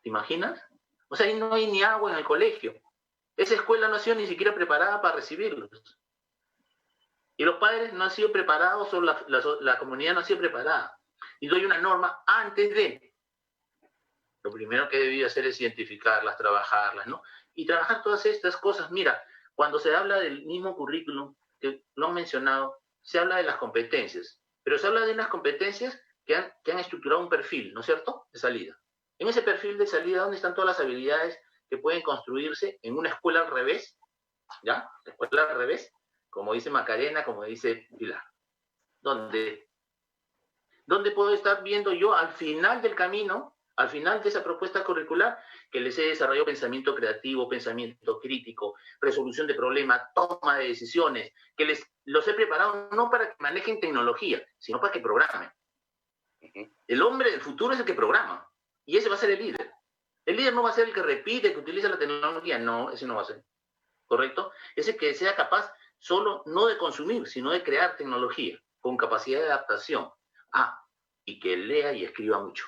¿Te imaginas? O sea, ahí no hay ni agua en el colegio. Esa escuela no ha sido ni siquiera preparada para recibirlos. Y los padres no han sido preparados, o la comunidad no ha sido preparada. Y doy una norma antes de. Lo primero que he debido hacer es identificarlas, trabajarlas, ¿no? Y trabajar todas estas cosas. Mira, cuando se habla del mismo currículum, que lo han mencionado, se habla de las competencias. Pero se habla de unas competencias que han estructurado un perfil, ¿no es cierto?, de salida. En ese perfil de salida, ¿dónde están todas las habilidades que pueden construirse en una escuela al revés? ¿Ya? La escuela al revés, como dice Macarena, como dice Pilar. ¿Dónde puedo estar viendo yo al final del camino Al final de esa propuesta curricular, que les he desarrollado pensamiento creativo, pensamiento crítico, resolución de problemas, toma de decisiones, que los he preparado no para que manejen tecnología, sino para que programen. El hombre del futuro es el que programa, y ese va a ser el líder. El líder no va a ser el que repite, que utiliza la tecnología, no, ese no va a ser, ¿correcto? Ese que sea capaz solo no de consumir, sino de crear tecnología, con capacidad de adaptación. Y que lea y escriba mucho.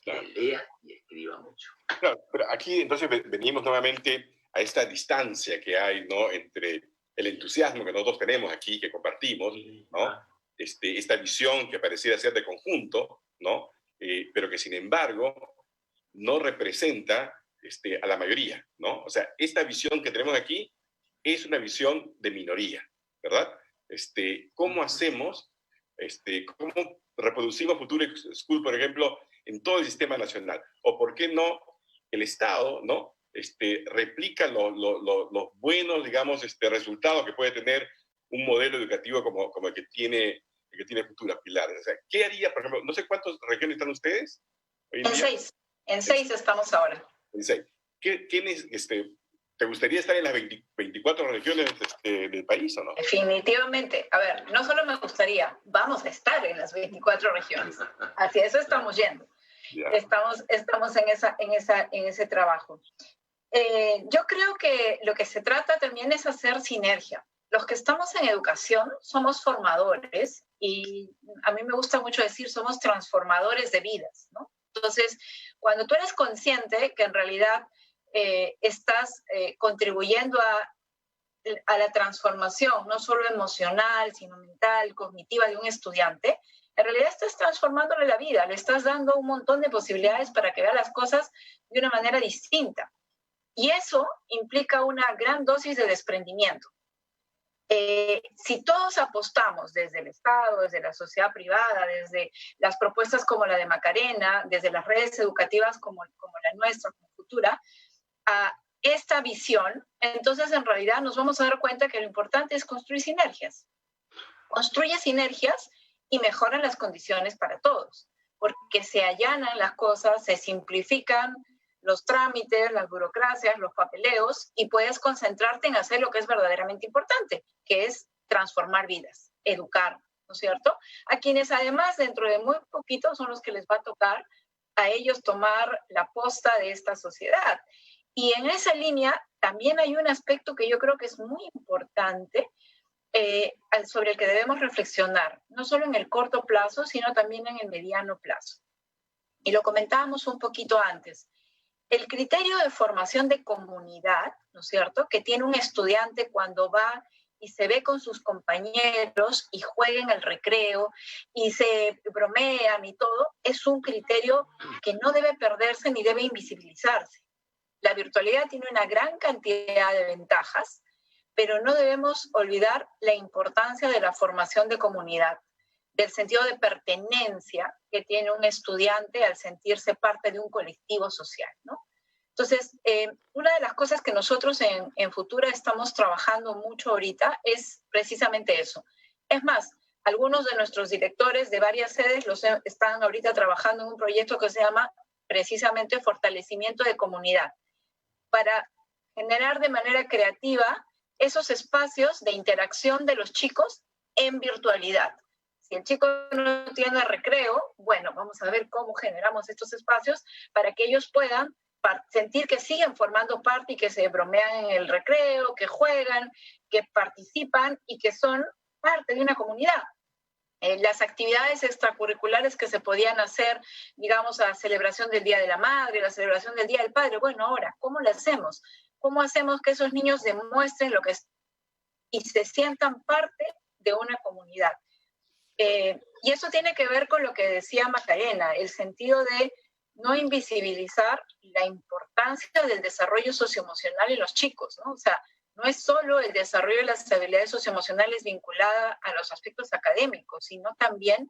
Claro. Que lea y escriba mucho. Claro, pero aquí entonces venimos nuevamente a esta distancia que hay, ¿no?, entre el entusiasmo que nosotros tenemos aquí, que compartimos, ¿no? Esta visión que pareciera ser de conjunto, ¿no? Pero que sin embargo no representa a la mayoría, ¿no? O sea, esta visión que tenemos aquí es una visión de minoría, ¿verdad? ¿Cómo hacemos, cómo reproducimos Future School, por ejemplo, en todo el sistema nacional? ¿O por qué no el Estado, ¿no?, replica los buenos, digamos, resultados que puede tener un modelo educativo como el que tiene Futura, Pilar? O sea, ¿qué haría, por ejemplo, no sé cuántas regiones están ustedes hoy en día? En seis estamos ahora. En 6. ¿Te gustaría estar en las 24 regiones del país o no? Definitivamente. A ver, no solo me gustaría, vamos a estar en las 24 regiones. Hacia eso estamos yendo. Yeah. Estamos en ese trabajo. Yo creo que lo que se trata también es hacer sinergia. Los que estamos en educación somos formadores y a mí me gusta mucho decir somos transformadores de vidas, ¿no? Entonces, cuando tú eres consciente que en realidad estás contribuyendo a la transformación, no solo emocional, sino mental, cognitiva de un estudiante, en realidad estás transformándole la vida, le estás dando un montón de posibilidades para que vea las cosas de una manera distinta. Y eso implica una gran dosis de desprendimiento. Si todos apostamos desde el Estado, desde la sociedad privada, desde las propuestas como la de Macarena, desde las redes educativas como la nuestra, como Futura, a esta visión, entonces en realidad nos vamos a dar cuenta que lo importante es construir sinergias. Construye sinergias y mejoran las condiciones para todos, porque se allanan las cosas, se simplifican los trámites, las burocracias, los papeleos, y puedes concentrarte en hacer lo que es verdaderamente importante, que es transformar vidas, educar, ¿no es cierto? A quienes además dentro de muy poquito son los que les va a tocar a ellos tomar la posta de esta sociedad. Y en esa línea también hay un aspecto que yo creo que es muy importante, sobre el que debemos reflexionar, no solo en el corto plazo, sino también en el mediano plazo. Y lo comentábamos un poquito antes. El criterio de formación de comunidad, ¿no es cierto?, que tiene un estudiante cuando va y se ve con sus compañeros y juega en el recreo y se bromean y todo, es un criterio que no debe perderse ni debe invisibilizarse. La virtualidad tiene una gran cantidad de ventajas, pero no debemos olvidar la importancia de la formación de comunidad, del sentido de pertenencia que tiene un estudiante al sentirse parte de un colectivo social, ¿no? Entonces, una de las cosas que nosotros en Futura estamos trabajando mucho ahorita es precisamente eso. Es más, algunos de nuestros directores de varias sedes están ahorita trabajando en un proyecto que se llama precisamente Fortalecimiento de Comunidad, para generar de manera creativa esos espacios de interacción de los chicos en virtualidad. Si el chico no tiene recreo, bueno, vamos a ver cómo generamos estos espacios para que ellos puedan sentir que siguen formando parte y que se bromean en el recreo, que juegan, que participan y que son parte de una comunidad. Las actividades extracurriculares que se podían hacer, digamos, a celebración del Día de la Madre, la celebración del Día del Padre, bueno, ahora, ¿cómo lo hacemos? ¿Cómo hacemos que esos niños demuestren lo que es y se sientan parte de una comunidad? Y eso tiene que ver con lo que decía Macarena, el sentido de no invisibilizar la importancia del desarrollo socioemocional en los chicos, ¿no? O sea, no es solo el desarrollo de las habilidades socioemocionales vinculada a los aspectos académicos, sino también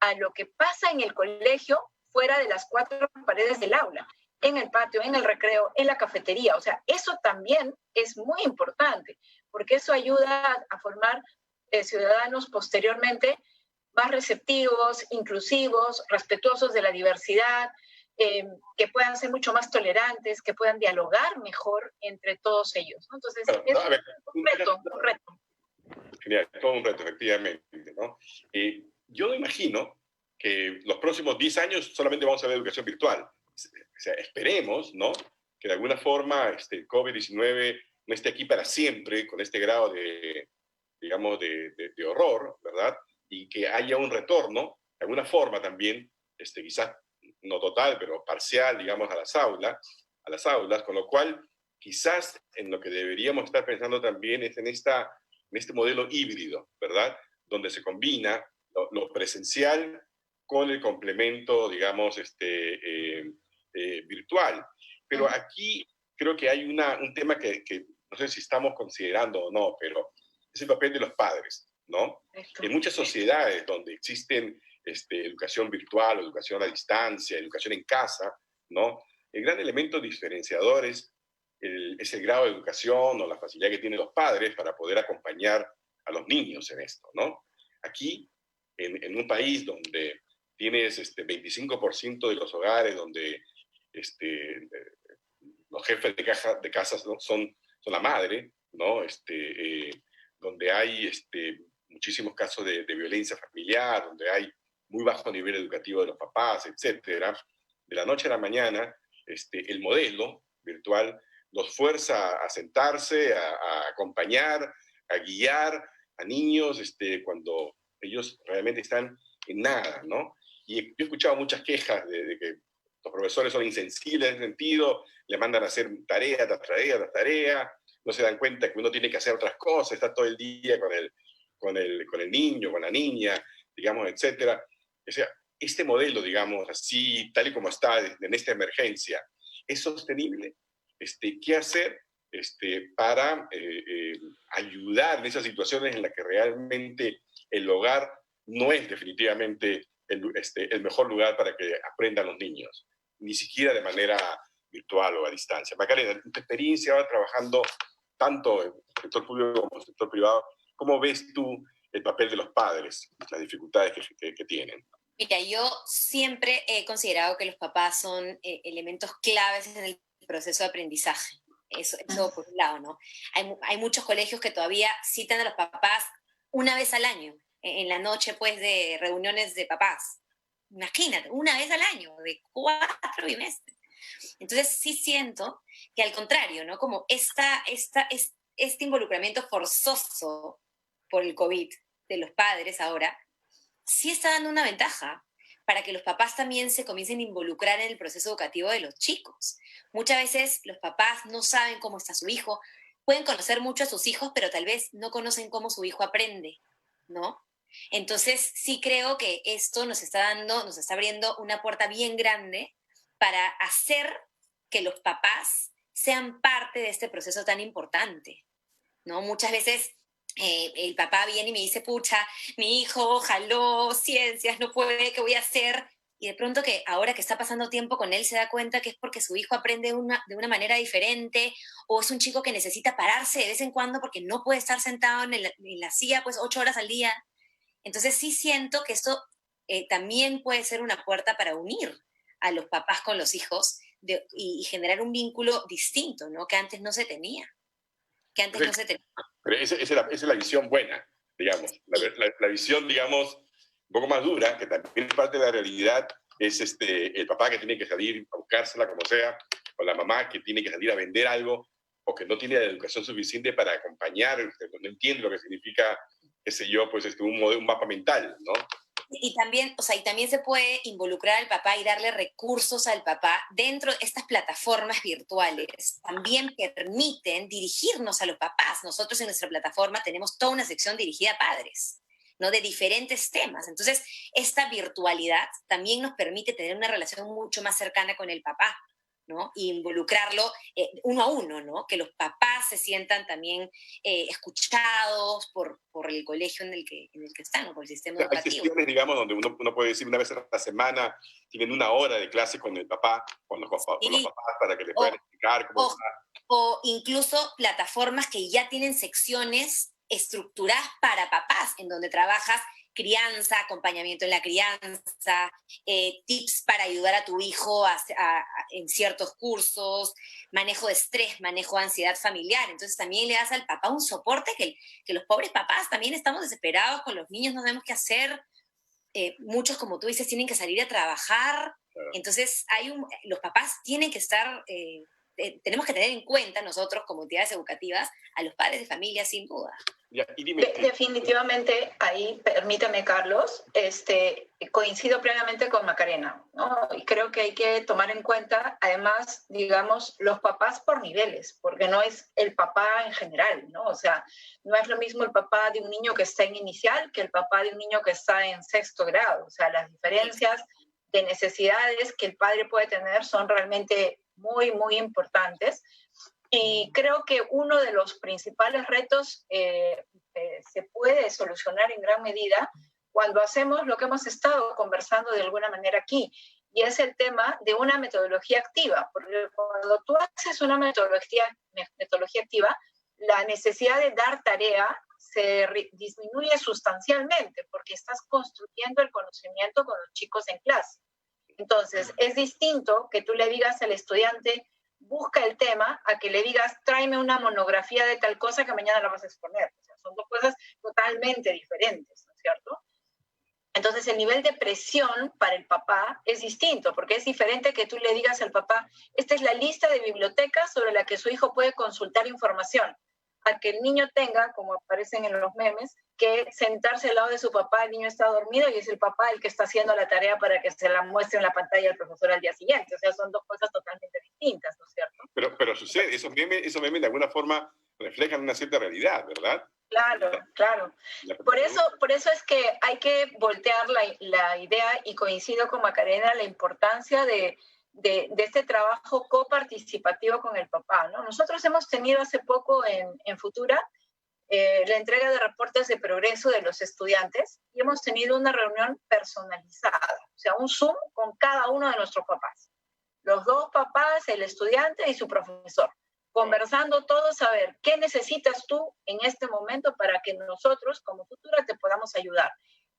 a lo que pasa en el colegio fuera de las cuatro paredes del aula, en el patio, en el recreo, en la cafetería. O sea, eso también es muy importante, porque eso ayuda a formar ciudadanos posteriormente más receptivos, inclusivos, respetuosos de la diversidad, que puedan ser mucho más tolerantes, que puedan dialogar mejor entre todos ellos, ¿no? Entonces, Claro, es a ver, un reto, un reto. Genial, todo un reto, efectivamente, ¿no? Yo imagino que los próximos 10 años solamente vamos a ver educación virtual. O sea, esperemos, ¿no? Que de alguna forma el COVID-19 no esté aquí para siempre, con este grado de, digamos, de horror, ¿verdad? Y que haya un retorno, de alguna forma también, quizás no total, pero parcial, digamos, a las aulas, con lo cual quizás en lo que deberíamos estar pensando también es en este modelo híbrido, ¿verdad? Donde se combina lo presencial con el complemento, digamos, virtual. Pero aquí creo que hay un tema que no sé si estamos considerando o no, pero es el papel de los padres, ¿no? En muchas sociedades donde existen educación virtual, educación a distancia, educación en casa, ¿no? El gran elemento diferenciador es el grado de educación o la facilidad que tienen los padres para poder acompañar a los niños en esto, ¿no? Aquí, en un país donde tienes 25% de los hogares donde los jefes de casa son la madre, ¿no? Donde hay muchísimos casos de violencia familiar, donde hay muy bajo nivel educativo de los papás, etcétera. De la noche a la mañana, el modelo virtual los fuerza a sentarse, a acompañar, a guiar a niños cuando ellos realmente están en nada, ¿no? Y yo he escuchado muchas quejas de que los profesores son insensibles en ese sentido, le mandan a hacer tarea tras tarea tras tarea, no se dan cuenta que uno tiene que hacer otras cosas, está todo el día con el niño, con la niña, digamos, etcétera. O sea, este modelo, digamos, así, tal y como está en esta emergencia, ¿es sostenible? ¿Qué hacer para ayudar en esas situaciones en las que realmente el hogar no es definitivamente el mejor lugar para que aprendan los niños, ni siquiera de manera virtual o a distancia? Macarena, en tu experiencia ahora trabajando tanto en el sector público como en el sector privado, ¿cómo ves tú el papel de los padres, las dificultades que tienen? Mira, yo siempre he considerado que los papás son elementos claves en el proceso de aprendizaje. Eso por un lado, ¿no? Hay muchos colegios que todavía citan a los papás una vez al año, en la noche, pues, de reuniones de papás. Imagínate, una vez al año, de 4 bimestres. Entonces, sí siento que al contrario, ¿no? Como este involucramiento forzoso por el COVID de los padres ahora, sí está dando una ventaja para que los papás también se comiencen a involucrar en el proceso educativo de los chicos. Muchas veces los papás no saben cómo está su hijo, pueden conocer mucho a sus hijos, pero tal vez no conocen cómo su hijo aprende, ¿no? Entonces, sí creo que esto nos está abriendo una puerta bien grande para hacer que los papás sean parte de este proceso tan importante, ¿no? Muchas veces el papá viene y me dice, pucha, mi hijo jaló ciencias, no puede, ¿qué voy a hacer? Y de pronto que ahora que está pasando tiempo con él se da cuenta que es porque su hijo aprende de una manera diferente, o es un chico que necesita pararse de vez en cuando porque no puede estar sentado en la silla pues 8 horas al día. Entonces sí siento que esto también puede ser una puerta para unir a los papás con los hijos y generar un vínculo distinto, ¿no? Que antes no se tenía. Pero esa es la visión buena, digamos. La visión, digamos, un poco más dura, que también es parte de la realidad, es el papá que tiene que salir a buscársela como sea, o la mamá que tiene que salir a vender algo, o que no tiene la educación suficiente para acompañar, no entiende lo que significa, qué sé yo, pues un mapa mental, ¿no? Y también, y también se puede involucrar al papá y darle recursos al papá dentro de estas plataformas virtuales. También permiten dirigirnos a los papás. Nosotros en nuestra plataforma tenemos toda una sección dirigida a padres, ¿no? De diferentes temas. Entonces, esta virtualidad también nos permite tener una relación mucho más cercana con el papá, ¿no? Y involucrarlo uno a uno, ¿no? Que los papás se sientan también escuchados por el colegio en el que están, ¿no? Por el sistema educativo. Hay sesiones, digamos, donde uno puede decir una vez a la semana, tienen una hora de clase con el papá, con los papás, para que le puedan explicar cómo está. O incluso plataformas que ya tienen secciones estructuradas para papás, en donde trabajas crianza, acompañamiento en la crianza, tips para ayudar a tu hijo en ciertos cursos, manejo de estrés, manejo de ansiedad familiar. Entonces también le das al papá un soporte que los pobres papás también estamos desesperados con los niños, no sabemos qué hacer. Muchos, como tú dices, tienen que salir a trabajar. Entonces los papás tienen que estar... tenemos que tener en cuenta nosotros como entidades educativas a los padres de familia, sin duda. Ya, y dime, definitivamente, ahí, permítame, Carlos, coincido plenamente con Macarena, ¿no? Y creo que hay que tomar en cuenta, además, digamos, los papás por niveles, porque no es el papá en general, ¿no? O sea, no es lo mismo el papá de un niño que está en inicial que el papá de un niño que está en sexto grado. O sea, las diferencias de necesidades que el padre puede tener son realmente muy, muy importantes. Y creo que uno de los principales retos se puede solucionar en gran medida cuando hacemos lo que hemos estado conversando de alguna manera aquí, y es el tema de una metodología activa, porque cuando tú haces una metodología activa, la necesidad de dar tarea se disminuye sustancialmente, porque estás construyendo el conocimiento con los chicos en clase. Entonces, es distinto que tú le digas al estudiante, busca el tema, a que le digas, tráeme una monografía de tal cosa que mañana la vas a exponer. O sea, son dos cosas totalmente diferentes, ¿no es cierto? Entonces, el nivel de presión para el papá es distinto, porque es diferente que tú le digas al papá, esta es la lista de bibliotecas sobre la que su hijo puede consultar información, a que el niño tenga, como aparecen en los memes, que sentarse al lado de su papá, el niño está dormido y es el papá el que está haciendo la tarea para que se la muestre en la pantalla al profesor al día siguiente. O sea, son dos cosas totalmente distintas, ¿no es cierto? pero sucede, esos memes de alguna forma reflejan una cierta realidad, ¿verdad? Claro, claro. Por eso es que hay que voltear la idea, y coincido con Macarena, la importancia de este trabajo coparticipativo con el papá, ¿no? Nosotros hemos tenido hace poco en Futura la entrega de reportes de progreso de los estudiantes, y hemos tenido una reunión personalizada, o sea, un Zoom con cada uno de nuestros papás. Los dos papás, el estudiante y su profesor, conversando todos a ver qué necesitas tú en este momento para que nosotros como Futura te podamos ayudar.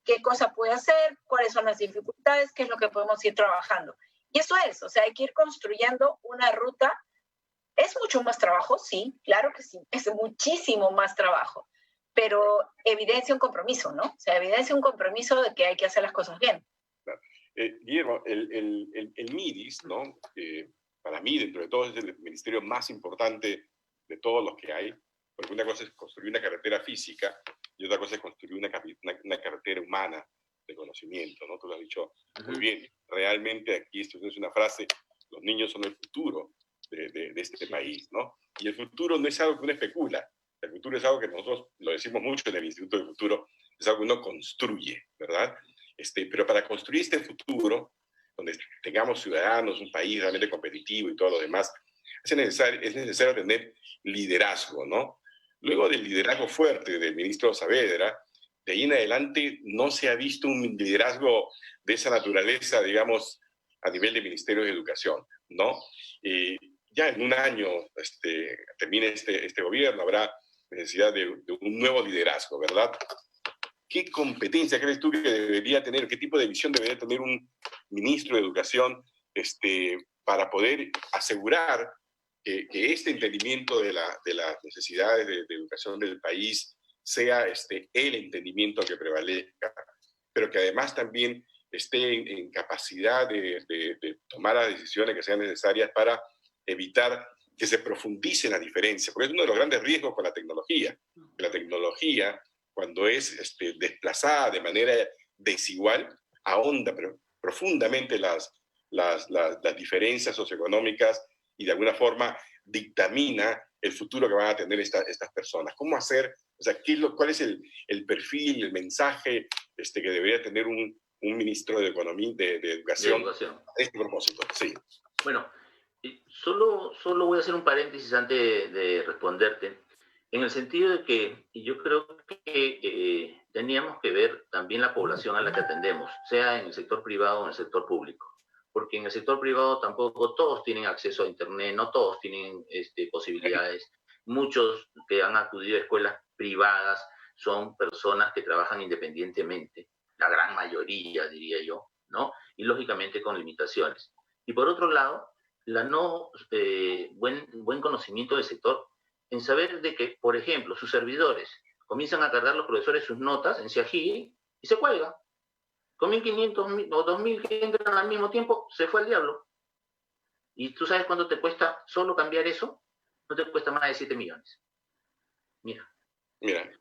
¿Qué cosa puede hacer? ¿Cuáles son las dificultades? ¿Qué es lo que podemos ir trabajando? Y eso es, o sea, hay que ir construyendo una ruta. ¿Es mucho más trabajo? Sí, claro que sí, es muchísimo más trabajo, pero evidencia un compromiso, ¿no? O sea, evidencia un compromiso de que hay que hacer las cosas bien. Claro. Guillermo, el MIDIS, ¿no? Para mí, dentro de todo, es el ministerio más importante de todos los que hay, porque una cosa es construir una carretera física y otra cosa es construir una carretera humana de conocimiento, ¿no? Tú lo has dicho muy bien. Realmente aquí, esto es una frase, los niños son el futuro de este país, ¿no? Y el futuro no es algo que uno especula, el futuro es algo que nosotros lo decimos mucho en el Instituto del Futuro, es algo que uno construye, ¿verdad? Pero para construir este futuro, donde tengamos ciudadanos, un país realmente competitivo y todo lo demás, es necesario tener liderazgo, ¿no? Luego del liderazgo fuerte del ministro Saavedra, de ahí en adelante no se ha visto un liderazgo de esa naturaleza, digamos, a nivel de Ministerio de Educación, ¿no? Ya en un año termine este gobierno, habrá necesidad de un nuevo liderazgo, ¿verdad? ¿Qué competencia crees tú que debería tener, qué tipo de visión debería tener un ministro de Educación para poder asegurar que este entendimiento de las necesidades de educación del país sea el entendimiento que prevalezca, pero que además también esté en capacidad de tomar las decisiones que sean necesarias para evitar que se profundice la diferencia? Porque es uno de los grandes riesgos con la tecnología. La tecnología, cuando es desplazada de manera desigual, ahonda profundamente las diferencias socioeconómicas y de alguna forma dictamina el futuro que van a tener estas personas. ¿Cómo hacer? O sea, ¿cuál es el perfil, el mensaje que debería tener un ministro de Economía, de Educación a este propósito? Sí. Bueno, solo voy a hacer un paréntesis antes de responderte, en el sentido de que yo creo que teníamos que ver también la población a la que atendemos, sea en el sector privado o en el sector público, porque en el sector privado tampoco todos tienen acceso a Internet, no todos tienen posibilidades. Muchos que han acudido a escuelas privadas son personas que trabajan independientemente, la gran mayoría, diría yo, ¿no? Y lógicamente con limitaciones. Y por otro lado, la no buen conocimiento del sector en saber de que, por ejemplo, sus servidores comienzan a cargar los profesores sus notas en Siají y se cuelga. Con 1.500 o 2.000 que entran al mismo tiempo, se fue al diablo. ¿Y tú sabes cuánto te cuesta solo cambiar eso? No te cuesta más de 7 millones. Mira.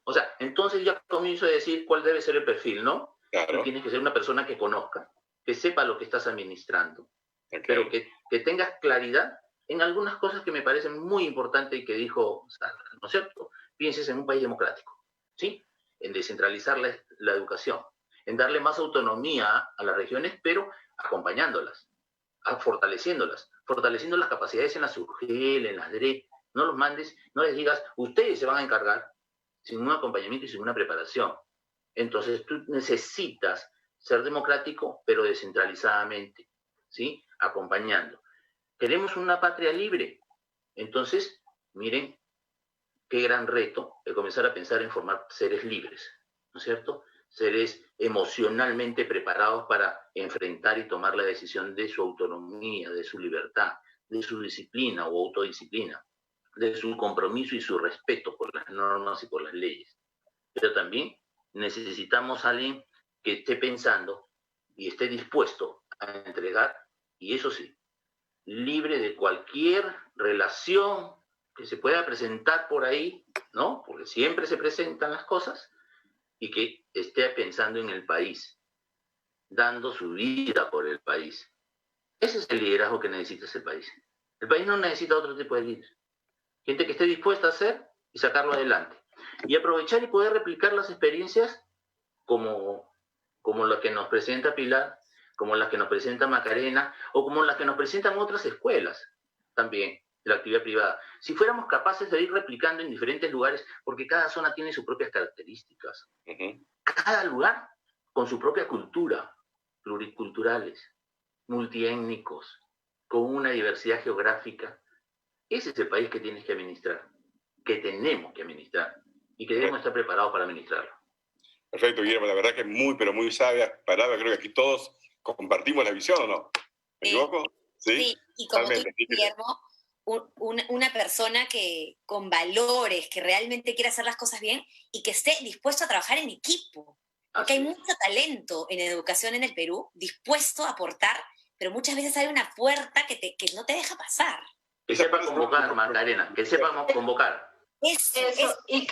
O sea, entonces ya comienzo a decir cuál debe ser el perfil, ¿no? Claro. Tú tienes que ser una persona que conozca, que sepa lo que estás administrando, pero que tengas claridad en algunas cosas que me parecen muy importantes y que dijo Sandra, ¿no es cierto? Pienses en un país democrático, ¿sí? En descentralizar la educación, en darle más autonomía a las regiones, pero acompañándolas, fortaleciendo las capacidades en la SUGEL, en las DRE. No los mandes, no les digas, ustedes se van a encargar, sin un acompañamiento y sin una preparación. Entonces tú necesitas ser democrático, pero descentralizadamente, ¿sí? Acompañando. ¿Queremos una patria libre? Entonces, miren, qué gran reto el comenzar a pensar en formar seres libres, ¿no es cierto? Seres emocionalmente preparados para enfrentar y tomar la decisión de su autonomía, de su libertad, de su disciplina o autodisciplina, de su compromiso y su respeto por las normas y por las leyes. Pero también necesitamos a alguien que esté pensando y esté dispuesto a entregar, y eso sí, libre de cualquier relación que se pueda presentar por ahí, ¿no? Porque siempre se presentan las cosas, y que esté pensando en el país, dando su vida por el país. Ese es el liderazgo que necesita ese país. El país no necesita otro tipo de líder. Gente que esté dispuesta a hacer y sacarlo adelante. Y aprovechar y poder replicar las experiencias como la que nos presenta Pilar, como las que nos presenta Macarena, o como las que nos presentan otras escuelas también, de la actividad privada. Si fuéramos capaces de ir replicando en diferentes lugares, porque cada zona tiene sus propias características. Cada lugar con su propia cultura, pluriculturales, multiétnicos, con una diversidad geográfica. Ese es el país que tienes que administrar, que tenemos que administrar, y que debemos estar preparados para administrarlo. Perfecto, Guillermo, la verdad que muy, pero muy sabia palabra. Creo que aquí todos compartimos la visión, ¿o no? ¿Me equivoco? Sí, y como tú, Guillermo, una persona que con valores, que realmente quiere hacer las cosas bien y que esté dispuesto a trabajar en equipo. Porque hay mucho talento en educación en el Perú, dispuesto a aportar, pero muchas veces hay una puerta que no te deja pasar. Que sepa convocar, Macarena, que sepamos convocar. Eso, y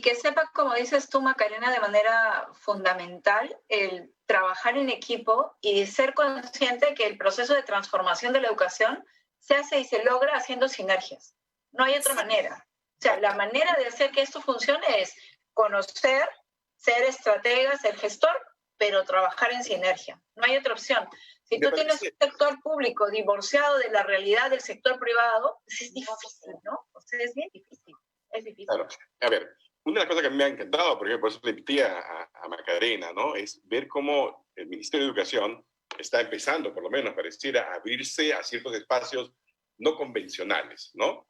que sepa, como dices tú, Macarena, de manera fundamental, el trabajar en equipo y ser consciente que el proceso de transformación de la educación se hace y se logra haciendo sinergias. No hay otra manera. O sea, la manera de hacer que esto funcione es conocer, ser estratega, ser gestor, pero trabajar en sinergia. No hay otra opción. Si tú tienes un sector público divorciado de la realidad del sector privado, pues es difícil, ¿no? O sea, es bien difícil. Es difícil. Claro. A ver, una de las cosas que a mí me ha encantado, por ejemplo, por eso le invité a Macarena, ¿no? Es ver cómo el Ministerio de Educación está empezando, por lo menos, pareciera abrirse a ciertos espacios no convencionales, ¿no?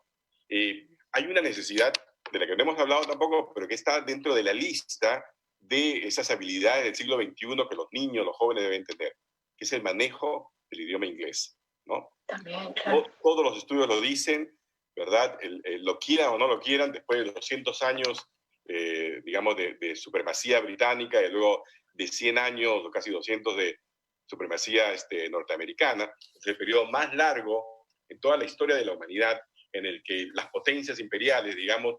Hay una necesidad de la que no hemos hablado tampoco, pero que está dentro de la lista de esas habilidades del siglo XXI que los niños, los jóvenes deben tener, que es el manejo del idioma inglés, ¿no? También, claro. Todos los estudios lo dicen, ¿verdad? Lo quieran o no lo quieran, después de 200 años, digamos, de supremacía británica y luego de 100 años, o casi 200 de supremacía norteamericana, es el periodo más largo en toda la historia de la humanidad en el que las potencias imperiales, digamos,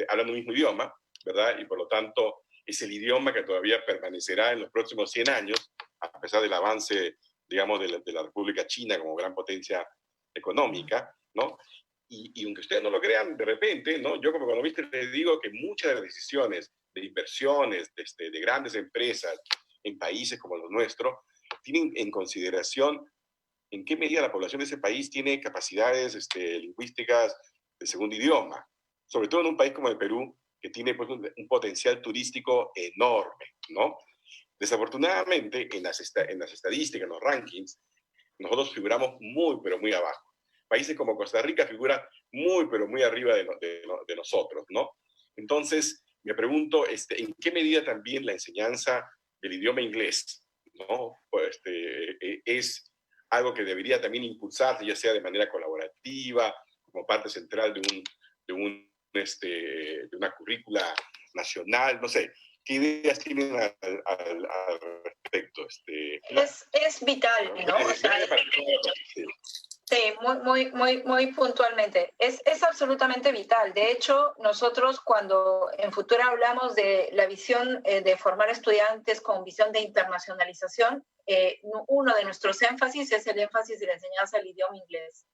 hablan un mismo idioma, ¿verdad? Y por lo tanto es el idioma que todavía permanecerá en los próximos 100 años, a pesar del avance, digamos, de la República China como gran potencia económica, ¿no? Y aunque ustedes no lo crean, de repente, ¿no? Yo como economista les digo que muchas de las decisiones de inversiones de grandes empresas en países como los nuestros tienen en consideración en qué medida la población de ese país tiene capacidades lingüísticas de segundo idioma, sobre todo en un país como el Perú, que tiene pues, un potencial turístico enorme, ¿no? Desafortunadamente, en las estadísticas, en los rankings, nosotros figuramos muy, pero muy abajo. Países como Costa Rica figuran muy, pero muy arriba de nosotros, ¿no? Entonces, me pregunto, ¿en qué medida también la enseñanza del idioma inglés, ¿no? Pues, es algo que debería también impulsarse, ya sea de manera colaborativa, como parte central de una currícula nacional, no sé? ¿Qué ideas tienen al respecto? Es vital, ¿no? O sea, sí, muy puntualmente. Es absolutamente vital. De hecho, nosotros cuando en Futura hablamos de la visión de formar estudiantes con visión de internacionalización, uno de nuestros énfasis es el énfasis de la enseñanza del idioma inglés.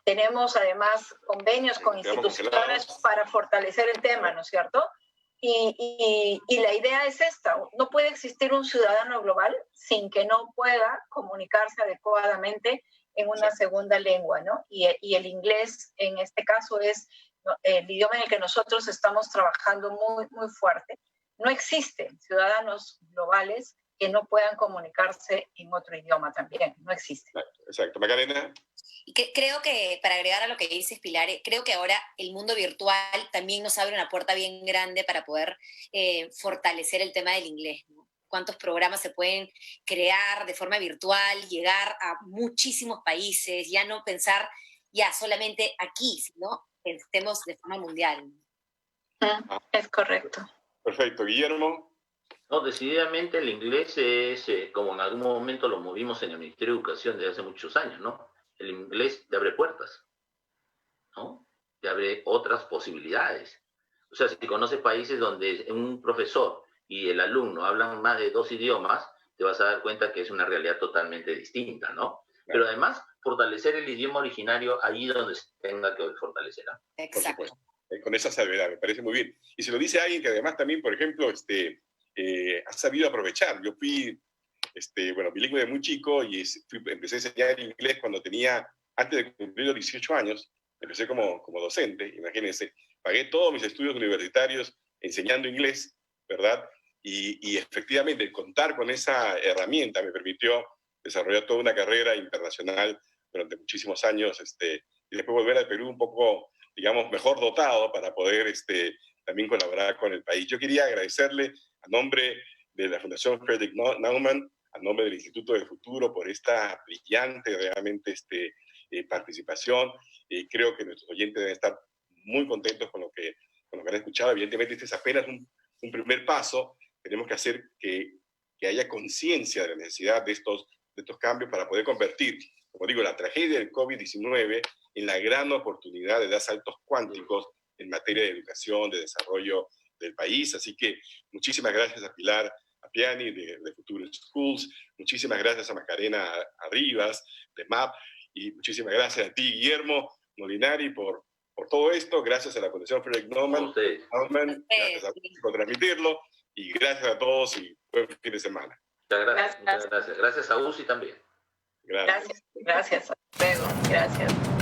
Tenemos además convenios con instituciones para fortalecer el tema, ¿no es cierto? Y la idea es esta: no puede existir un ciudadano global sin que no pueda comunicarse adecuadamente en una segunda lengua, ¿no? Y el inglés, en este caso, es el idioma en el que nosotros estamos trabajando muy fuerte. No existen ciudadanos globales que no puedan comunicarse en otro idioma también, no existe. Exacto. Macarena. Y creo que, para agregar a lo que dices, Pilar, creo que ahora el mundo virtual también nos abre una puerta bien grande para poder fortalecer el tema del inglés, ¿no? Cuántos programas se pueden crear de forma virtual, llegar a muchísimos países, ya no pensar ya solamente aquí, sino pensemos de forma mundial. Es correcto. Perfecto. Guillermo. No, decididamente el inglés es, como en algún momento lo movimos en el Ministerio de Educación desde hace muchos años, ¿no? El inglés te abre puertas, ¿no? Te abre otras posibilidades. O sea, si conoces países donde un profesor y el alumno hablan más de 2 idiomas, te vas a dar cuenta que es una realidad totalmente distinta, ¿no? Pero además, fortalecer el idioma originario allí donde se tenga que fortalecer. Exacto. Por supuesto. Con esa salvedad, me parece muy bien. Y se lo dice alguien que además también, por ejemplo, ha sabido aprovechar. Yo fui bilingüe de muy chico y empecé a enseñar inglés cuando tenía, antes de cumplir los 18 años, empecé como docente, imagínense, pagué todos mis estudios universitarios enseñando inglés, ¿verdad? Y efectivamente, contar con esa herramienta me permitió desarrollar toda una carrera internacional durante muchísimos años, y después volver al Perú un poco, digamos, mejor dotado para poder también colaborar con el país. Yo quería agradecerle a nombre de la Fundación Frederick Naumann, a nombre del Instituto del Futuro, por esta brillante realmente participación. Creo que nuestros oyentes deben estar muy contentos con lo que han escuchado. Evidentemente, este es apenas un primer paso. Tenemos que hacer que haya conciencia de la necesidad de estos cambios para poder convertir, como digo, la tragedia del COVID-19 en la gran oportunidad de dar saltos cuánticos en materia de educación, de desarrollo del país. Así que muchísimas gracias a Pilar Appiani de Future Schools, muchísimas gracias a Macarena Arribas de MAP, y muchísimas gracias a ti, Guillermo Molinari, por todo esto. Gracias a la Fundación Frederick Naumann, gracias a ti por transmitirlo, y gracias a todos y buen fin de semana. Muchas gracias. Gracias a UCI también. Gracias. Hasta luego. Gracias.